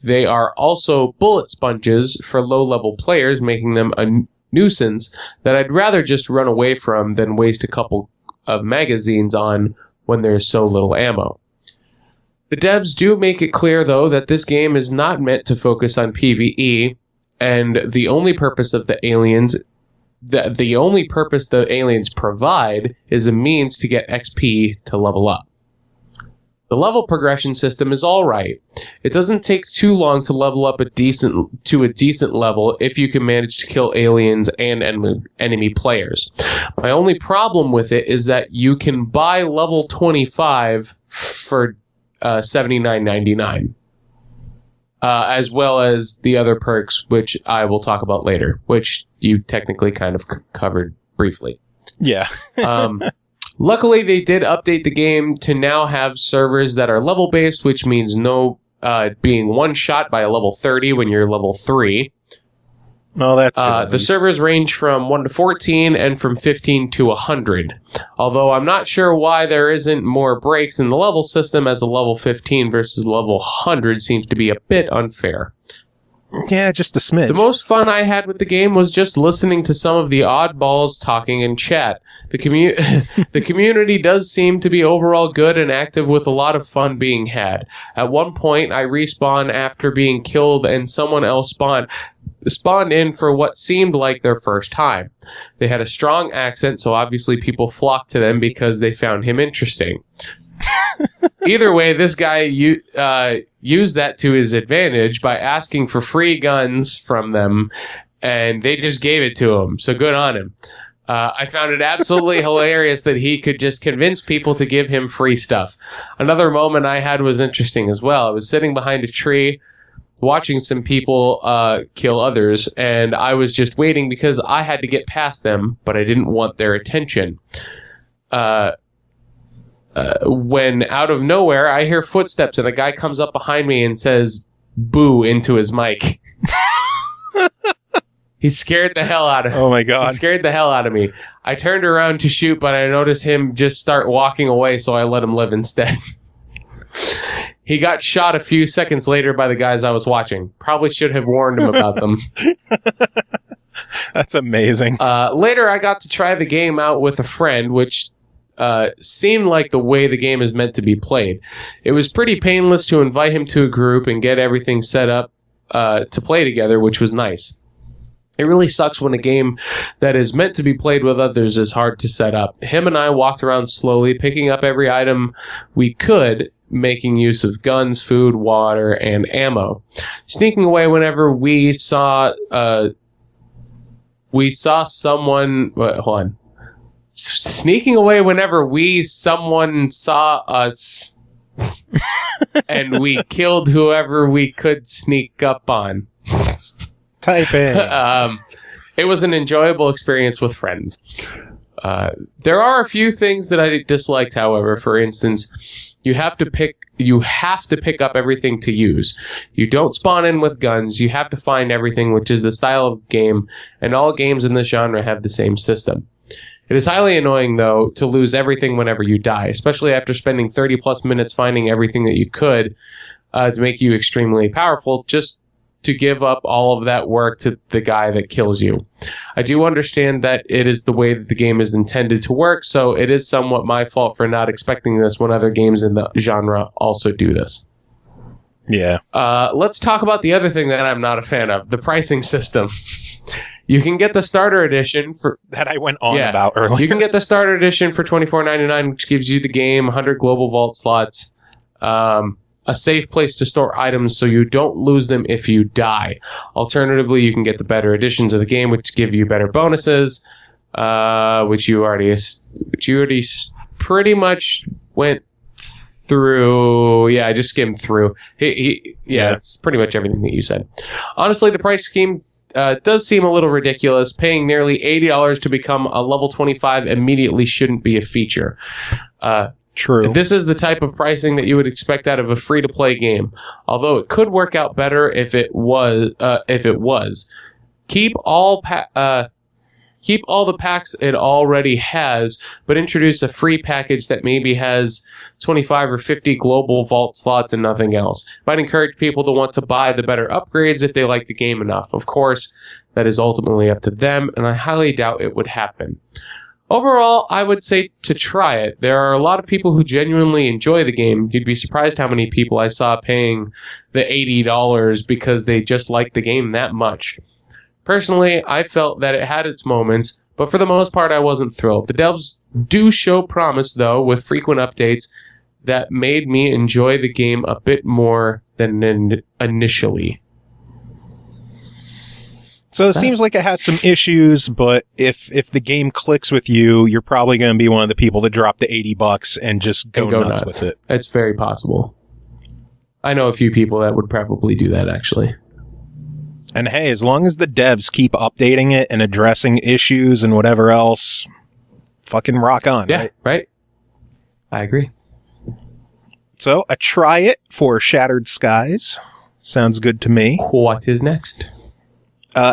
they are also bullet sponges for low-level players, making them a nuisance that I'd rather just run away from than waste a couple of magazines on when there's so little ammo. The devs do make it clear, though, that this game is not meant to focus on PvE, and the only purpose the aliens provide is a means to get XP to level up. The level progression system is alright. It doesn't take too long to level up to a decent level if you can manage to kill aliens and enemy players. My only problem with it is that you can buy level 25 for $79.99. As well as the other perks, which I will talk about later, which you technically kind of covered briefly. Yeah. Luckily, they did update the game to now have servers that are level-based, which means no being one-shot by a level 30 when you're level 3. No, that's good. The servers range from 1 to 14 and from 15 to 100. Although I'm not sure why there isn't more breaks in the level system, as a level 15 versus level 100 seems to be a bit unfair. Yeah, just a smidge. The most fun I had with the game was just listening to some of the oddballs talking in chat. The community does seem to be overall good and active, with a lot of fun being had. At one point, I respawned after being killed, and someone else spawned in for what seemed like their first time. They had a strong accent, so obviously people flocked to them because they found him interesting. Either way, this guy used that to his advantage by asking for free guns from them, and they just gave it to him, so good on him. I found it absolutely hilarious that he could just convince people to give him free stuff. Another moment I had was interesting as well. I was sitting behind a tree watching some people kill others, and I was just waiting because I had to get past them, but I didn't want their attention. When out of nowhere, I hear footsteps, and a guy comes up behind me and says, "Boo," into his mic. He scared the hell out of me. Oh my God. He scared the hell out of me. I turned around to shoot, but I noticed him just start walking away, so I let him live instead. He got shot a few seconds later by the guys I was watching. Probably should have warned him about them. That's amazing. Later, I got to try the game out with a friend, which seemed like the way the game is meant to be played. It was pretty painless to invite him to a group and get everything set up to play together, which was nice. It really sucks when a game that is meant to be played with others is hard to set up. Him and I walked around slowly, picking up every item we could, making use of guns, food, water, and ammo. Sneaking away whenever we saw someone... hold on. Sneaking away whenever someone saw us and we killed whoever we could sneak up on. Type in. It was an enjoyable experience with friends. There are a few things that I disliked, however. For instance, you have to pick up everything to use. You don't spawn in with guns. You have to find everything, which is the style of game, and all games in this genre have the same system. It is highly annoying, though, to lose everything whenever you die, especially after spending 30 plus minutes finding everything that you could to make you extremely powerful, just to give up all of that work to the guy that kills you. I do understand that it is the way that the game is intended to work, so it is somewhat my fault for not expecting this when other games in the genre also do this. Yeah. Let's talk about the other thing that I'm not a fan of, the pricing system. You can get the starter edition for... That I went on about earlier. You can get the starter edition for $24.99, which gives you the game, 100 global vault slots, a safe place to store items so you don't lose them if you die. Alternatively, you can get the better editions of the game, which give you better bonuses, which you already pretty much went through. Yeah, I just skimmed through. It's pretty much everything that you said. Honestly, the price scheme does seem a little ridiculous. Paying nearly $80 to become a level 25 immediately shouldn't be a feature. True. This is the type of pricing that you would expect out of a free-to-play game. Although it could work out better if it was. Keep all the packs it already has, but introduce a free package that maybe has 25 or 50 global vault slots and nothing else. Might encourage people to want to buy the better upgrades if they like the game enough. Of course, that is ultimately up to them, and I highly doubt it would happen. Overall, I would say to try it. There are a lot of people who genuinely enjoy the game. You'd be surprised how many people I saw paying the $80 because they just like the game that much. Personally, I felt that it had its moments, but for the most part, I wasn't thrilled. The devs do show promise, though, with frequent updates that made me enjoy the game a bit more than initially. So it seems like it has some issues, but if the game clicks with you, you're probably going to be one of the people to drop the $80 and just go nuts with it. It's very possible. I know a few people that would probably do that, actually. And hey, as long as the devs keep updating it and addressing issues and whatever else, fucking rock on. Yeah, right? I agree. So, a try it for Shattered Skies. Sounds good to me. What is next?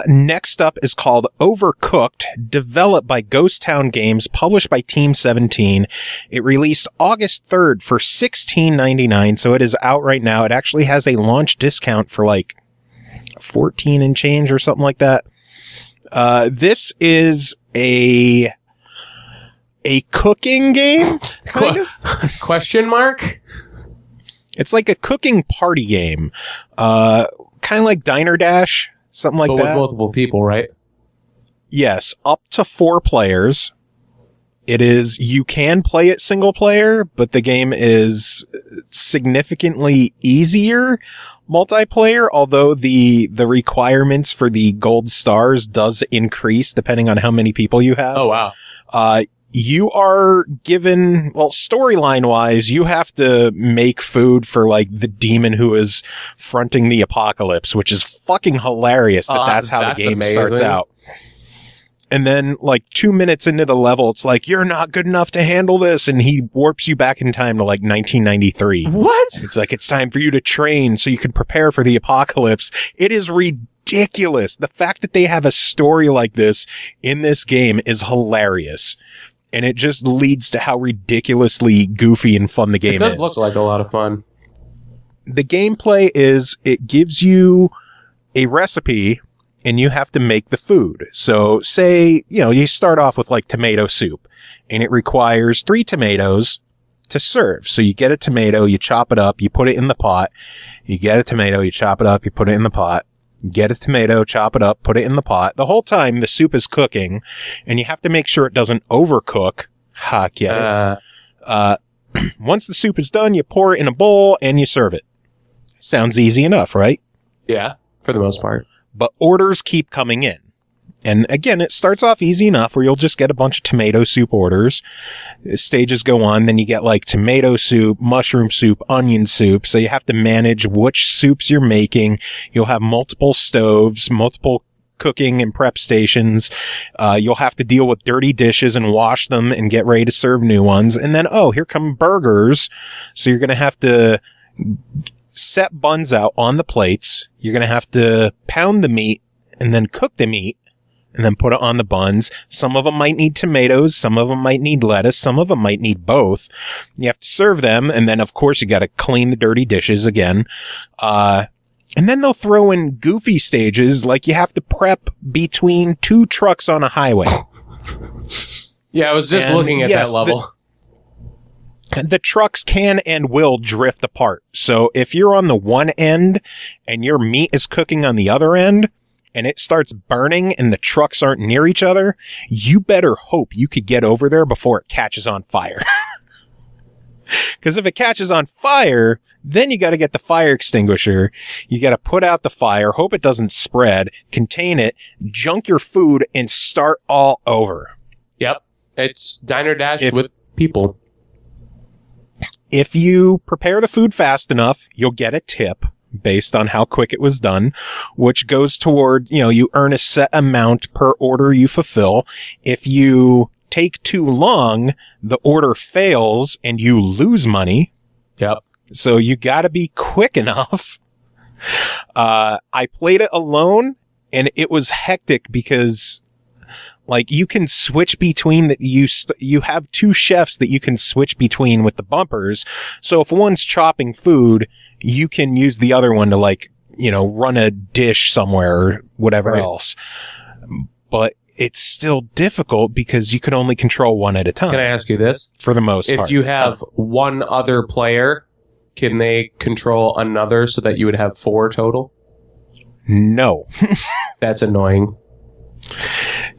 Next up is called Overcooked, developed by Ghost Town Games, published by Team 17. It released August 3rd for $16.99, so it is out right now. It actually has a launch discount for like 14 and change or something like that. This is a cooking game, kind of. Question mark? It's like a cooking party game. Kind of like Diner Dash. Something like that. But with multiple people, right? Yes, up to 4 players. You can play it single player, but the game is significantly easier multiplayer, although the requirements for the gold stars does increase depending on how many people you have. Oh, wow. You are given, well, storyline wise, you have to make food for like the demon who is fronting the apocalypse, which is fucking hilarious that's how the game starts out. And then like 2 minutes into the level, it's like, you're not good enough to handle this. And he warps you back in time to like 1993. What? It's like, it's time for you to train so you can prepare for the apocalypse. It is ridiculous. ridiculous. The fact that they have a story like this in this game is hilarious. And it just leads to how ridiculously goofy and fun the game is. It does look like a lot of fun. The gameplay is it gives you a recipe and you have to make the food. So say, you start off with like tomato soup and it requires 3 tomatoes to serve. So you get a tomato, you chop it up, you put it in the pot. You get a tomato, you chop it up, you put it in the pot. You get a tomato, chop it up, put it in the pot. The whole time the soup is cooking and you have to make sure it doesn't overcook. Get it? Once the soup is done, you pour it in a bowl and you serve it. Sounds easy enough, right? Yeah, for the most part. But orders keep coming in. And again, it starts off easy enough where you'll just get a bunch of tomato soup orders. Stages go on, then you get like tomato soup, mushroom soup, onion soup. So you have to manage which soups you're making. You'll have multiple stoves, multiple cooking and prep stations. You'll have to deal with dirty dishes and wash them and get ready to serve new ones. And then, here come burgers. So you're going to have to set buns out on the plates. You're going to have to pound the meat and then cook the meat and then put it on the buns. Some of them might need tomatoes. Some of them might need lettuce. Some of them might need both. You have to serve them. And then, of course, you got to clean the dirty dishes again. And then they'll throw in goofy stages like you have to prep between 2 trucks on a highway. Yeah, I was just looking at that level. The trucks can and will drift apart. So if you're on the one end and your meat is cooking on the other end and it starts burning and the trucks aren't near each other, you better hope you could get over there before it catches on fire. Because if it catches on fire, then you got to get the fire extinguisher. You got to put out the fire, hope it doesn't spread, contain it, junk your food, and start all over. Yep. It's Diner Dash with people. If you prepare the food fast enough, you'll get a tip based on how quick it was done, which goes toward, you earn a set amount per order you fulfill. If you take too long, the order fails and you lose money. Yep. So you gotta be quick enough. I played it alone and it was hectic because like you can switch between you have 2 chefs that you can switch between with the bumpers. So if one's chopping food, you can use the other one to run a dish somewhere or whatever else. But it's still difficult because you can only control one at a time. Can I ask you this? For the most part. If you have one other player, can they control another so that you would have 4 total? No. That's annoying.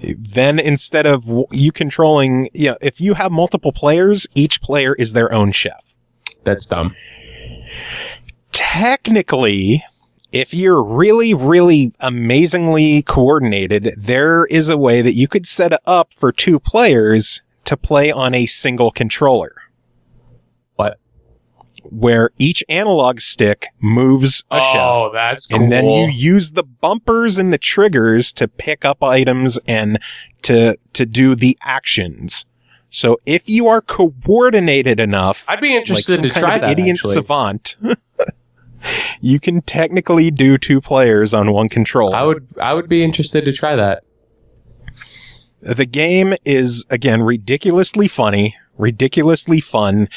Then instead of you controlling, if you have multiple players, each player is their own chef. That's dumb. Technically, if you're really, really amazingly coordinated, there is a way that you could set it up for 2 players to play on a single controller. What? Where each analog stick moves a chef. Oh, that's cool. And then you use the bumpers and the triggers to pick up items and to do the actions. So if you are coordinated enough, I'd be interested like to try that. Idiot actually. savant, you can technically do 2 players on one controller. I would be interested to try that. The game is again ridiculously funny. Ridiculously fun.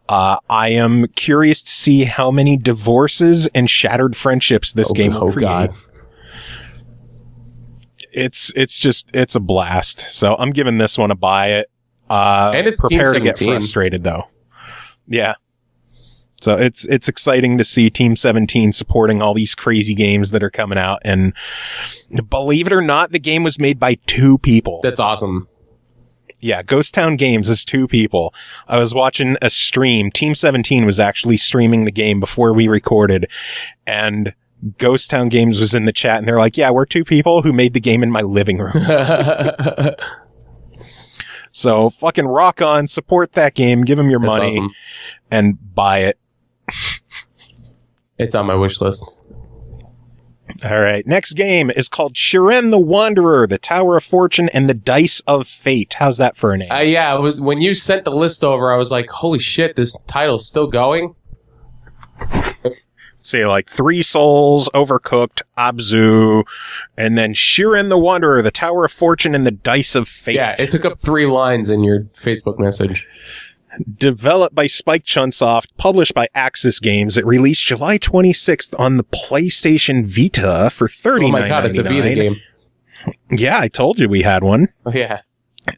I am curious to see how many divorces and shattered friendships this game will create. God. It's a blast. So I'm giving this one a buy it. And it's prepare Team to get 17. frustrated though. Yeah. So it's exciting to see Team 17 supporting all these crazy games that are coming out. And believe it or not, the game was made by 2 people. That's awesome. Yeah, Ghost Town Games is 2 people. I was watching a stream. Team 17 was actually streaming the game before we recorded. And Ghost Town Games was in the chat. And they're like, yeah, we're 2 people who made the game in my living room. So fucking rock on. Support that game. Give them your money. Awesome. And buy it. It's on my wish list. All right. Next game is called Shiren the Wanderer, the Tower of Fortune, and the Dice of Fate. How's that for a name? Yeah, when you sent the list over, I was like, holy shit, this title's still going? say like 3 Souls, Overcooked, Abzu, and then Shiren the Wanderer, the Tower of Fortune, and the Dice of Fate. Yeah, it took up 3 lines in your Facebook message. Developed by Spike Chunsoft, published by Axis Games. It released July 26th on the PlayStation Vita for $39.99. Oh my god, it's a Vita game. Yeah, I told you we had one. Oh yeah.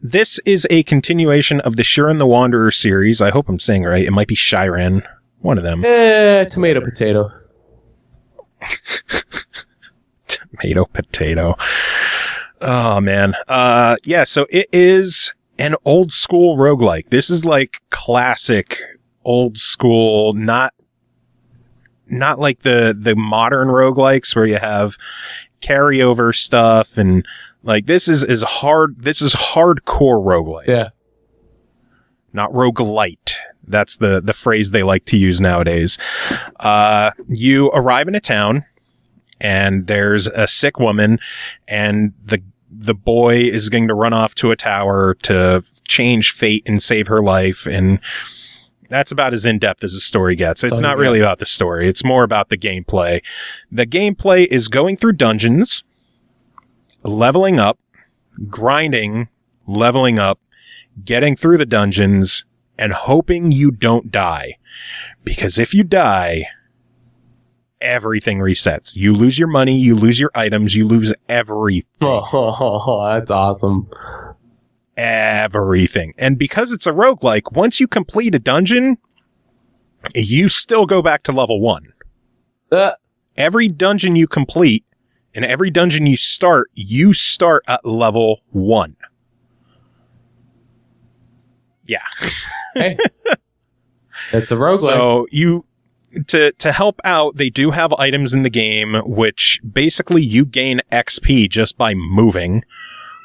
This is a continuation of the Shiren the Wanderer series. I hope I'm saying it right. It might be Shiren. One of them. Tomato, potato. Tomato, potato. Oh, man. Yeah, so it is an old school roguelike. This is like classic old school, not like the modern roguelikes where you have carryover stuff and like this is hardcore roguelike. Yeah. Not roguelite. That's the phrase they like to use nowadays. You arrive in a town and there's a sick woman and the boy is going to run off to a tower to change fate and save her life. And that's about as in-depth as the story gets. It's not really about the story. It's more about the gameplay. The gameplay is going through dungeons, leveling up, grinding, leveling up, getting through the dungeons, and hoping you don't die. Because if you die, everything resets. You lose your money, you lose your items, you lose everything. Oh, that's awesome. Everything. And because it's a roguelike, once you complete a dungeon, you still go back to level 1. Every dungeon you complete and every dungeon you start at level 1. Yeah. Hey. It's a roguelike. So to help out, they do have items in the game, which basically you gain XP just by moving,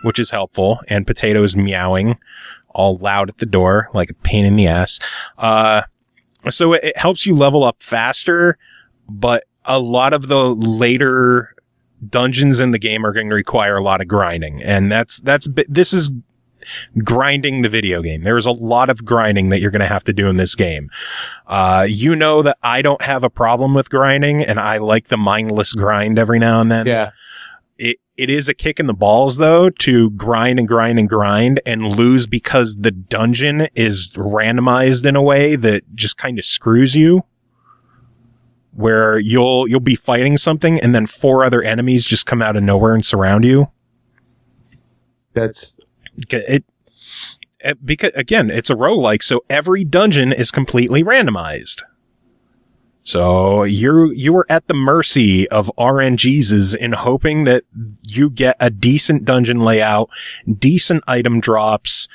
which is helpful. And Potato's meowing all loud at the door, like a pain in the ass. So it helps you level up faster, but a lot of the later dungeons in the game are going to require a lot of grinding. And this is grinding the video game. There's a lot of grinding that you're going to have to do in this game. You know that I don't have a problem with grinding, and I like the mindless grind every now and then. Yeah. It is a kick in the balls, though, to grind and grind and grind and lose because the dungeon is randomized in a way that just kind of screws you. Where you'll be fighting something and then 4 other enemies just come out of nowhere and surround you. That's it. Because again, it's a roguelike, so every dungeon is completely randomized. So you are at the mercy of RNGs in hoping that you get a decent dungeon layout, decent item drops,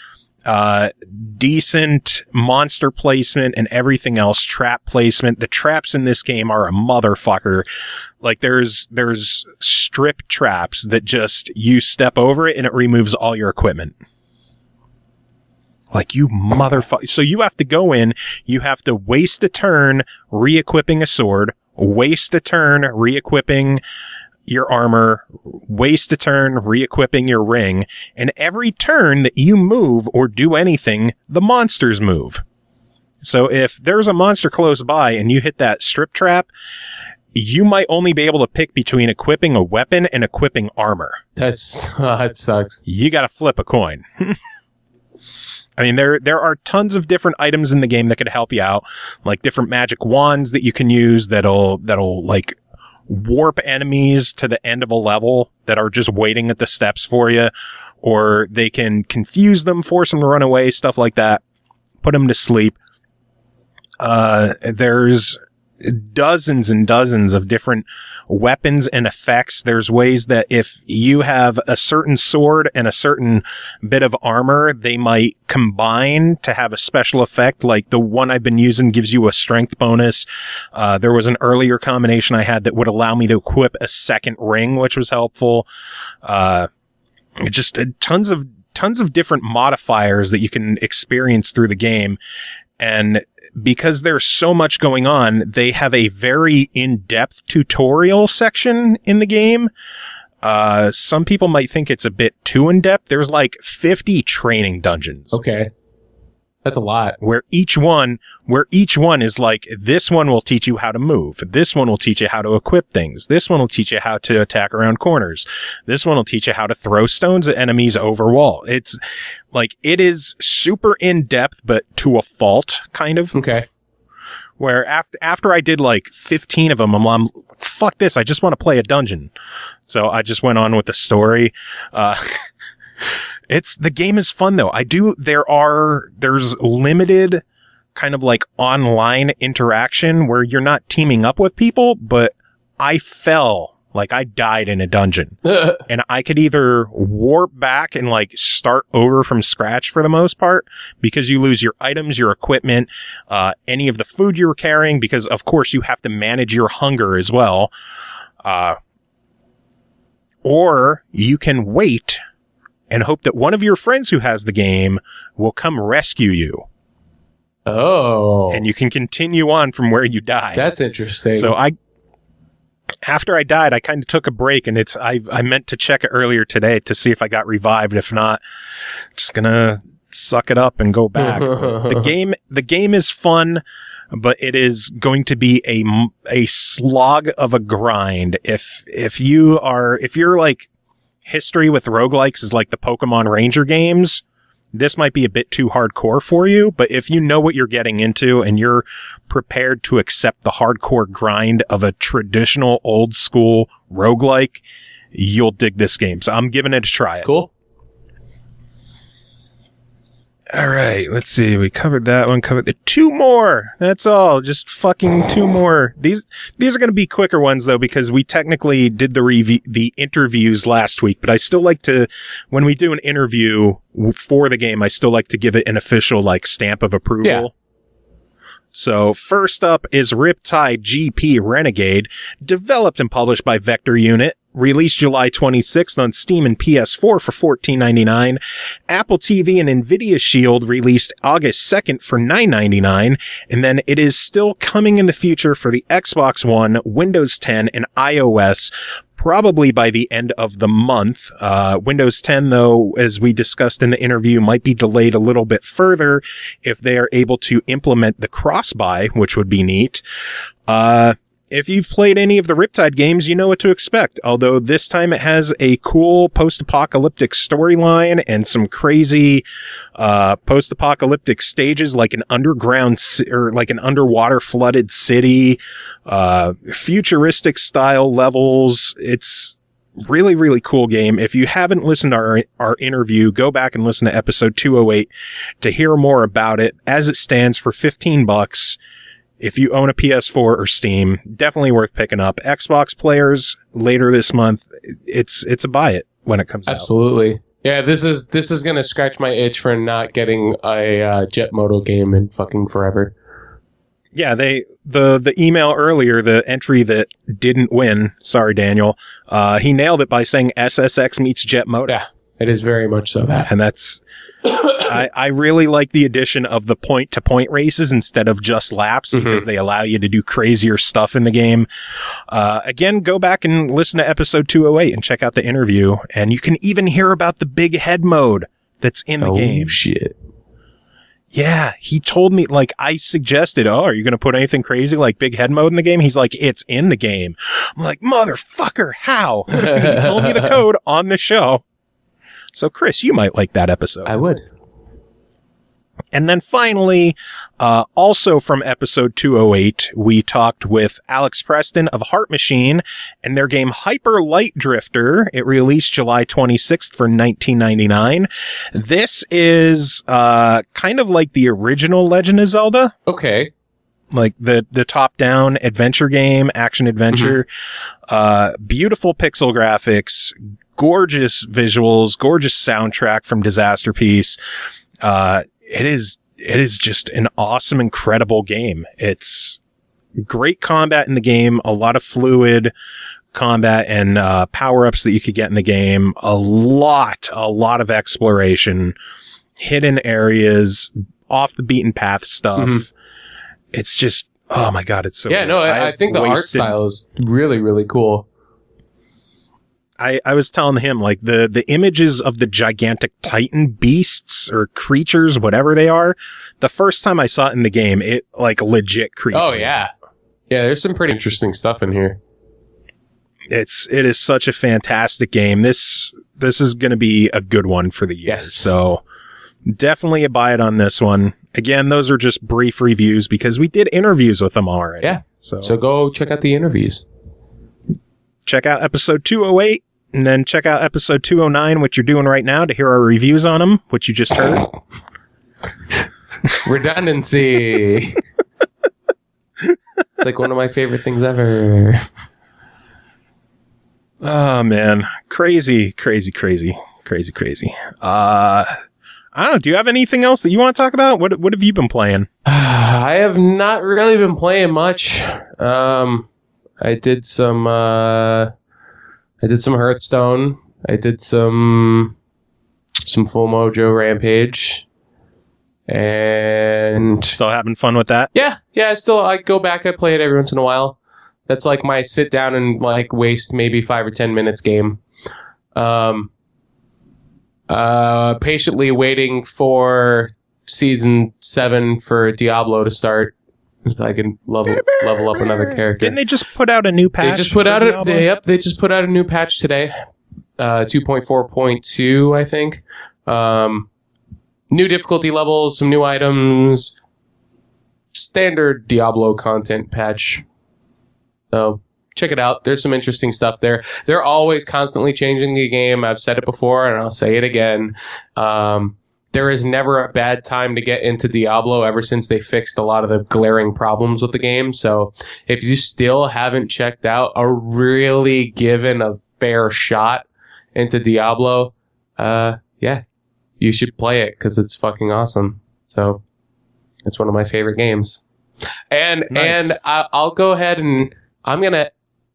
decent monster placement and everything else, trap placement. The traps in this game are a motherfucker. Like there's strip traps that just you step over it and it removes all your equipment. Like you motherfucker. So you have to go in, you have to waste a turn re-equipping a sword, waste a turn re-equipping your armor, waste a turn re-equipping your ring, and every turn that you move or do anything, the monsters move. So if there's a monster close by and you hit that strip trap, you might only be able to pick between equipping a weapon and equipping armor. that sucks. You gotta flip a coin. I mean, there are tons of different items in the game that could help you out, like different magic wands that you can use that'll like warp enemies to the end of a level that are just waiting at the steps for you, or they can confuse them, force them to run away, stuff like that, put them to sleep. There's dozens and dozens of different weapons and effects. There's ways that if you have a certain sword and a certain bit of armor, they might combine to have a special effect. Like the one I've been using gives you a strength bonus. There was an earlier combination I had that would allow me to equip a second ring, which was helpful. Just tons of different modifiers that you can experience through the game. And because there's so much going on, they have a very in-depth tutorial section in the game. Some people might think it's a bit too in-depth. There's like 50 training dungeons. Okay. That's a lot. Where each one is like, this one will teach you how to move. This one will teach you how to equip things. This one will teach you how to attack around corners. This one will teach you how to throw stones at enemies over wall. It's like, it is super in depth, but to a fault, kind of. Okay. Where after I did like 15 of them, I'm fuck this. I just want to play a dungeon. So I just went on with the story. The game is fun though. There's limited kind of like online interaction where you're not teaming up with people, but I died in a dungeon and I could either warp back and like start over from scratch for the most part because you lose your items, your equipment, any of the food you were carrying, because of course you have to manage your hunger as well. Or you can wait and hope that one of your friends who has the game will come rescue you. Oh. And you can continue on from where you died. That's interesting. So after I died, I kind of took a break, and I meant to check it earlier today to see if I got revived. If not, just gonna suck it up and go back. The game is fun, but it is going to be a slog of a grind. If you're like, history with roguelikes is like the Pokemon Ranger games, this might be a bit too hardcore for you, but if you know what you're getting into and you're prepared to accept the hardcore grind of a traditional old school roguelike, you'll dig this game. So I'm giving it a try. Cool. All right, let's see. We covered that one. Covered the two more. That's all. Just fucking two more. These are going to be quicker ones though, because we technically did the interviews last week. But I still like to, when we do an interview for the game, I still like to give it an official like stamp of approval. Yeah. So first up is Riptide GP Renegade, developed and published by Vector Unit. Released July 26th on Steam and PS4 for $14.99. Apple TV and Nvidia Shield released August 2nd for $9.99. And then it is still coming in the future for the Xbox One, Windows 10, and iOS, probably by the end of the month. Windows 10, though, as we discussed in the interview, might be delayed a little bit further if they are able to implement the cross-buy, which would be neat. If you've played any of the Riptide games, you know what to expect. Although this time it has a cool post-apocalyptic storyline and some crazy post-apocalyptic stages, like an underground or like an underwater flooded city, futuristic style levels. It's really, really cool game. If you haven't listened to our interview, go back and listen to episode 208 to hear more about it. As it stands for $15. If you own a PS4 or Steam, definitely worth picking up. Xbox players later this month, it's a buy it when it comes out. Absolutely. Yeah, this is going to scratch my itch for not getting a Jet Moto game in fucking forever. Yeah, the email earlier, the entry that didn't win, sorry Daniel, he nailed it by saying SSX meets Jet Moto. Yeah, it is very much so that. And that's I really like the addition of the point-to-point races instead of just laps, because they allow you to do crazier stuff in the game. Again, go back and listen to episode 208 and check out the interview. And you can even hear about the big head mode that's in the game. Oh, shit. Yeah, he told me, like, I suggested, are you going to put anything crazy like big head mode in the game? He's like, it's in the game. I'm like, motherfucker, how? He told me the code on the show. So, Chris, you might like that episode. I would. And then finally, also from episode 208, we talked with Alex Preston of Heart Machine and their game Hyper Light Drifter. It released July 26th for $19.99. This is kind of like the original Legend of Zelda. Okay. Like the top-down adventure game, action adventure. Beautiful pixel graphics, gorgeous visuals, gorgeous soundtrack from Disaster Piece. It is just an awesome, incredible game. It's great combat in the game, a lot of fluid combat and power-ups that you could get in the game, a lot of exploration, hidden areas, off the beaten path stuff. It's just, oh my God, it's so good. No, I think the art style is really, really cool. I was telling him, like, the images of the gigantic Titan beasts or creatures, whatever they are, the first time I saw it in the game, it, like, legit creeped Oh, me. yeah. Yeah, there's some pretty interesting stuff in here. It is such a fantastic game. This is going to be a good one for the year. Yes. So definitely a buy it on this one. Again, those are just brief reviews because we did interviews with them already. Yeah. So Go check out the interviews. Check out episode 208 and then check out episode 209, what you're doing right now, to hear our reviews on them, which you just heard. Redundancy. It's like one of my favorite things ever. Oh, man. Crazy. I don't know. Do you have anything else that you want to talk about? What have you been playing? I have not really been playing much. I did some Hearthstone. I did some Full Mojo Rampage. And Still having fun with that? yeah, I go back, I play it every once in a while. That's like my sit down and like waste maybe 5 or 10 minutes game. Patiently waiting for season 7 for Diablo to start, so I can level up another character. Didn't they just put out a new patch? They just put out they just put out a new patch today, 2.4.2, I think. New difficulty levels, some new items, standard Diablo content patch. So check it out. There's some interesting stuff there. They're always constantly changing the game. I've said it before and I'll say it again. There is never a bad time to get into Diablo ever since they fixed a lot of the glaring problems with the game. So if you still haven't checked out or really given a fair shot into Diablo, yeah, you should play it because it's fucking awesome. So it's one of my favorite games. And Nice. and I'll go ahead and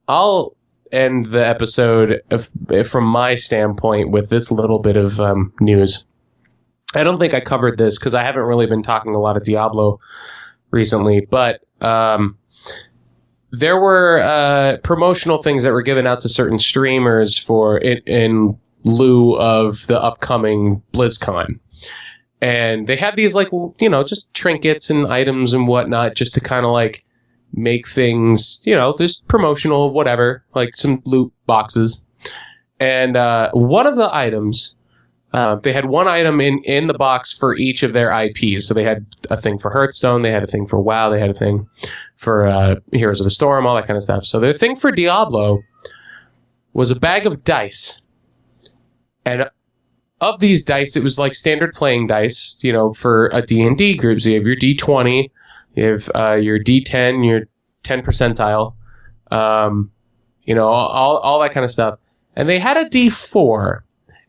I'll end the episode from my standpoint with this little bit of news. I don't think I covered this because I haven't really been talking a lot of Diablo recently, but there were promotional things that were given out to certain streamers for it in lieu of the upcoming BlizzCon. And they had these, like, you know, just trinkets and items and whatnot just to kind of, like, make things, you know, just promotional, whatever, like some loot boxes. And one of the items, they had one item in the box for each of their IPs. So they had a thing for Hearthstone, they had a thing for WoW, they had a thing for Heroes of the Storm, all that kind of stuff. So their thing for Diablo was a bag of dice. And of these dice, it was like standard playing dice, you know, for a D&D group. So you have your D20, you have your D10, your 10 percentile, you know, all that kind of stuff. And they had a D4.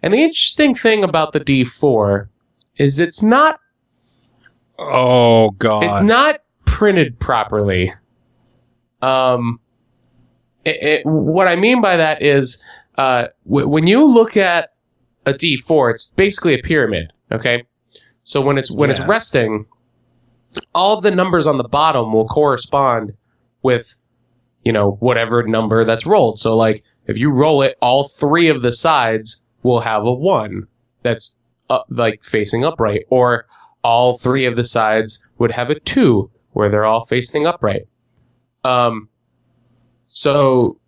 And the interesting thing about the D4 is it's not... Oh, God. It's not printed properly. What I mean by that is when you look at a D4, it's basically a pyramid, okay? So when it's resting, all of the numbers on the bottom will correspond with, you know, whatever number that's rolled. So, like, if you roll it, all 3 of the sides will have a 1 that's like facing upright, or all 3 of the sides would have a 2 where they're all facing upright. So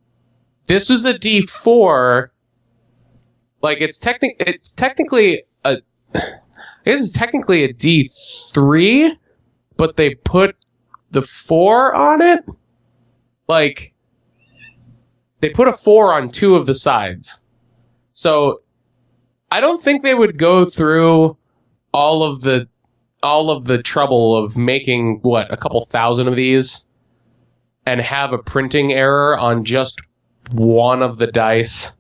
this was a D4. Like, it's technically a D3, but they put the 4 on it. Like, they put a 4 on 2 of the sides. So I don't think they would go through all of the trouble of making a couple thousand of these and have a printing error on just one of the dice.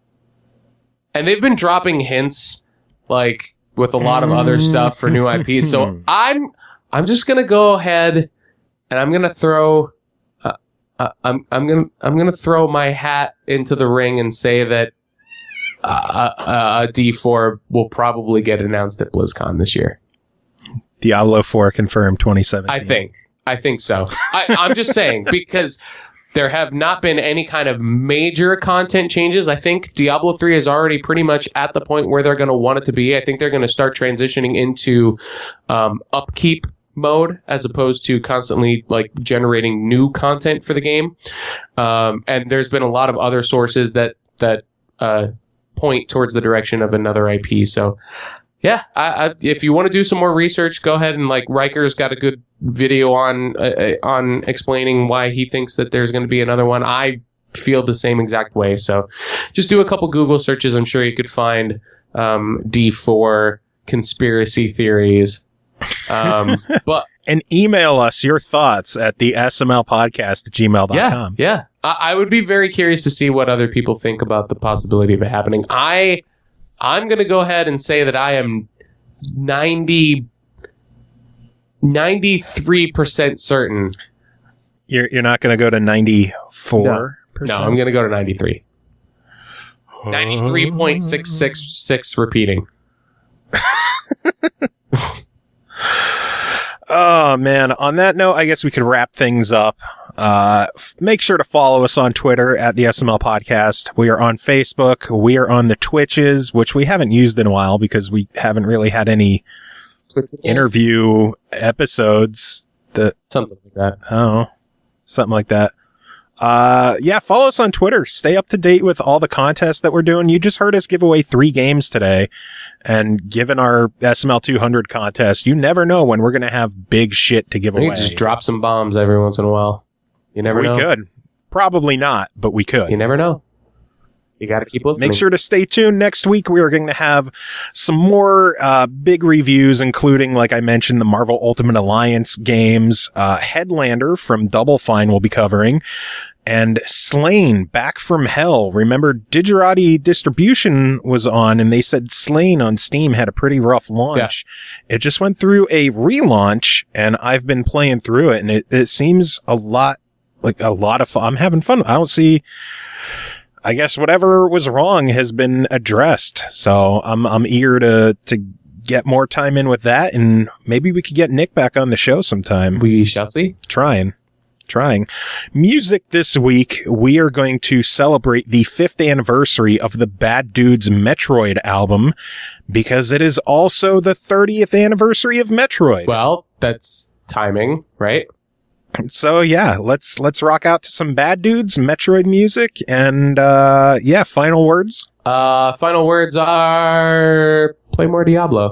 And they've been dropping hints, like, with a lot of other stuff for new IPs. So I'm just gonna go ahead and I'm gonna throw I'm gonna throw my hat into the ring and say that a D4 will probably get announced at BlizzCon this year. Diablo 4 confirmed 2017. I think so. I'm just saying, because There have not been any kind of major content changes. I think Diablo 3 is already pretty much at the point where they're going to want it to be. I think they're going to start transitioning into upkeep mode as opposed to constantly like generating new content for the game. And there's been a lot of other sources that point towards the direction of another IP. So yeah, if you want to do some more research, go ahead and like Riker's got a good video on explaining why he thinks that there's going to be another one. I feel the same exact way. So just do a couple Google searches. I'm sure you could find D4 conspiracy theories. But and email us your thoughts at the smlpodcast@gmail.com. Yeah. I would be very curious to see what other people think about the possibility of it happening. I'm going to go ahead and say that I am 93% certain. You're not going to go to 94%? No, I'm going to go to 93. 93.666 repeating. Oh, man. On that note, I guess we could wrap things up. Make sure to follow us on Twitter at the SML Podcast. We are on Facebook. We are on the Twitches, which we haven't used in a while because we haven't really had any interview episodes. Something like that. Oh, something like that. Yeah, follow us on Twitter. Stay up to date with all the contests that we're doing. You just heard us give away 3 games today. And given our SML 200 contest, you never know when we're going to have big shit to give away. We could just drop some bombs every once in a while. You never know. We could. Probably not, but we could. You never know. You got to keep listening. Make sure to stay tuned. Next week, we are going to have some more big reviews, including, like I mentioned, the Marvel Ultimate Alliance games. Headlander from Double Fine will be covering. And Slain, Back from Hell. Remember, Digerati Distribution was on, and they said Slain on Steam had a pretty rough launch. Yeah. It just went through a relaunch, and I've been playing through it, and it seems a lot of fun. I'm having fun. I don't see... I guess whatever was wrong has been addressed. So I'm eager to get more time in with that, and maybe we could get Nick back on the show sometime. We shall see. Trying. Music this week, we are going to celebrate the 5th anniversary of the Bad Dudes Metroid album, because it is also the 30th anniversary of Metroid. Well, that's timing, right? So yeah, let's rock out to some Bad Dudes Metroid music, and final words. Final words are play more Diablo.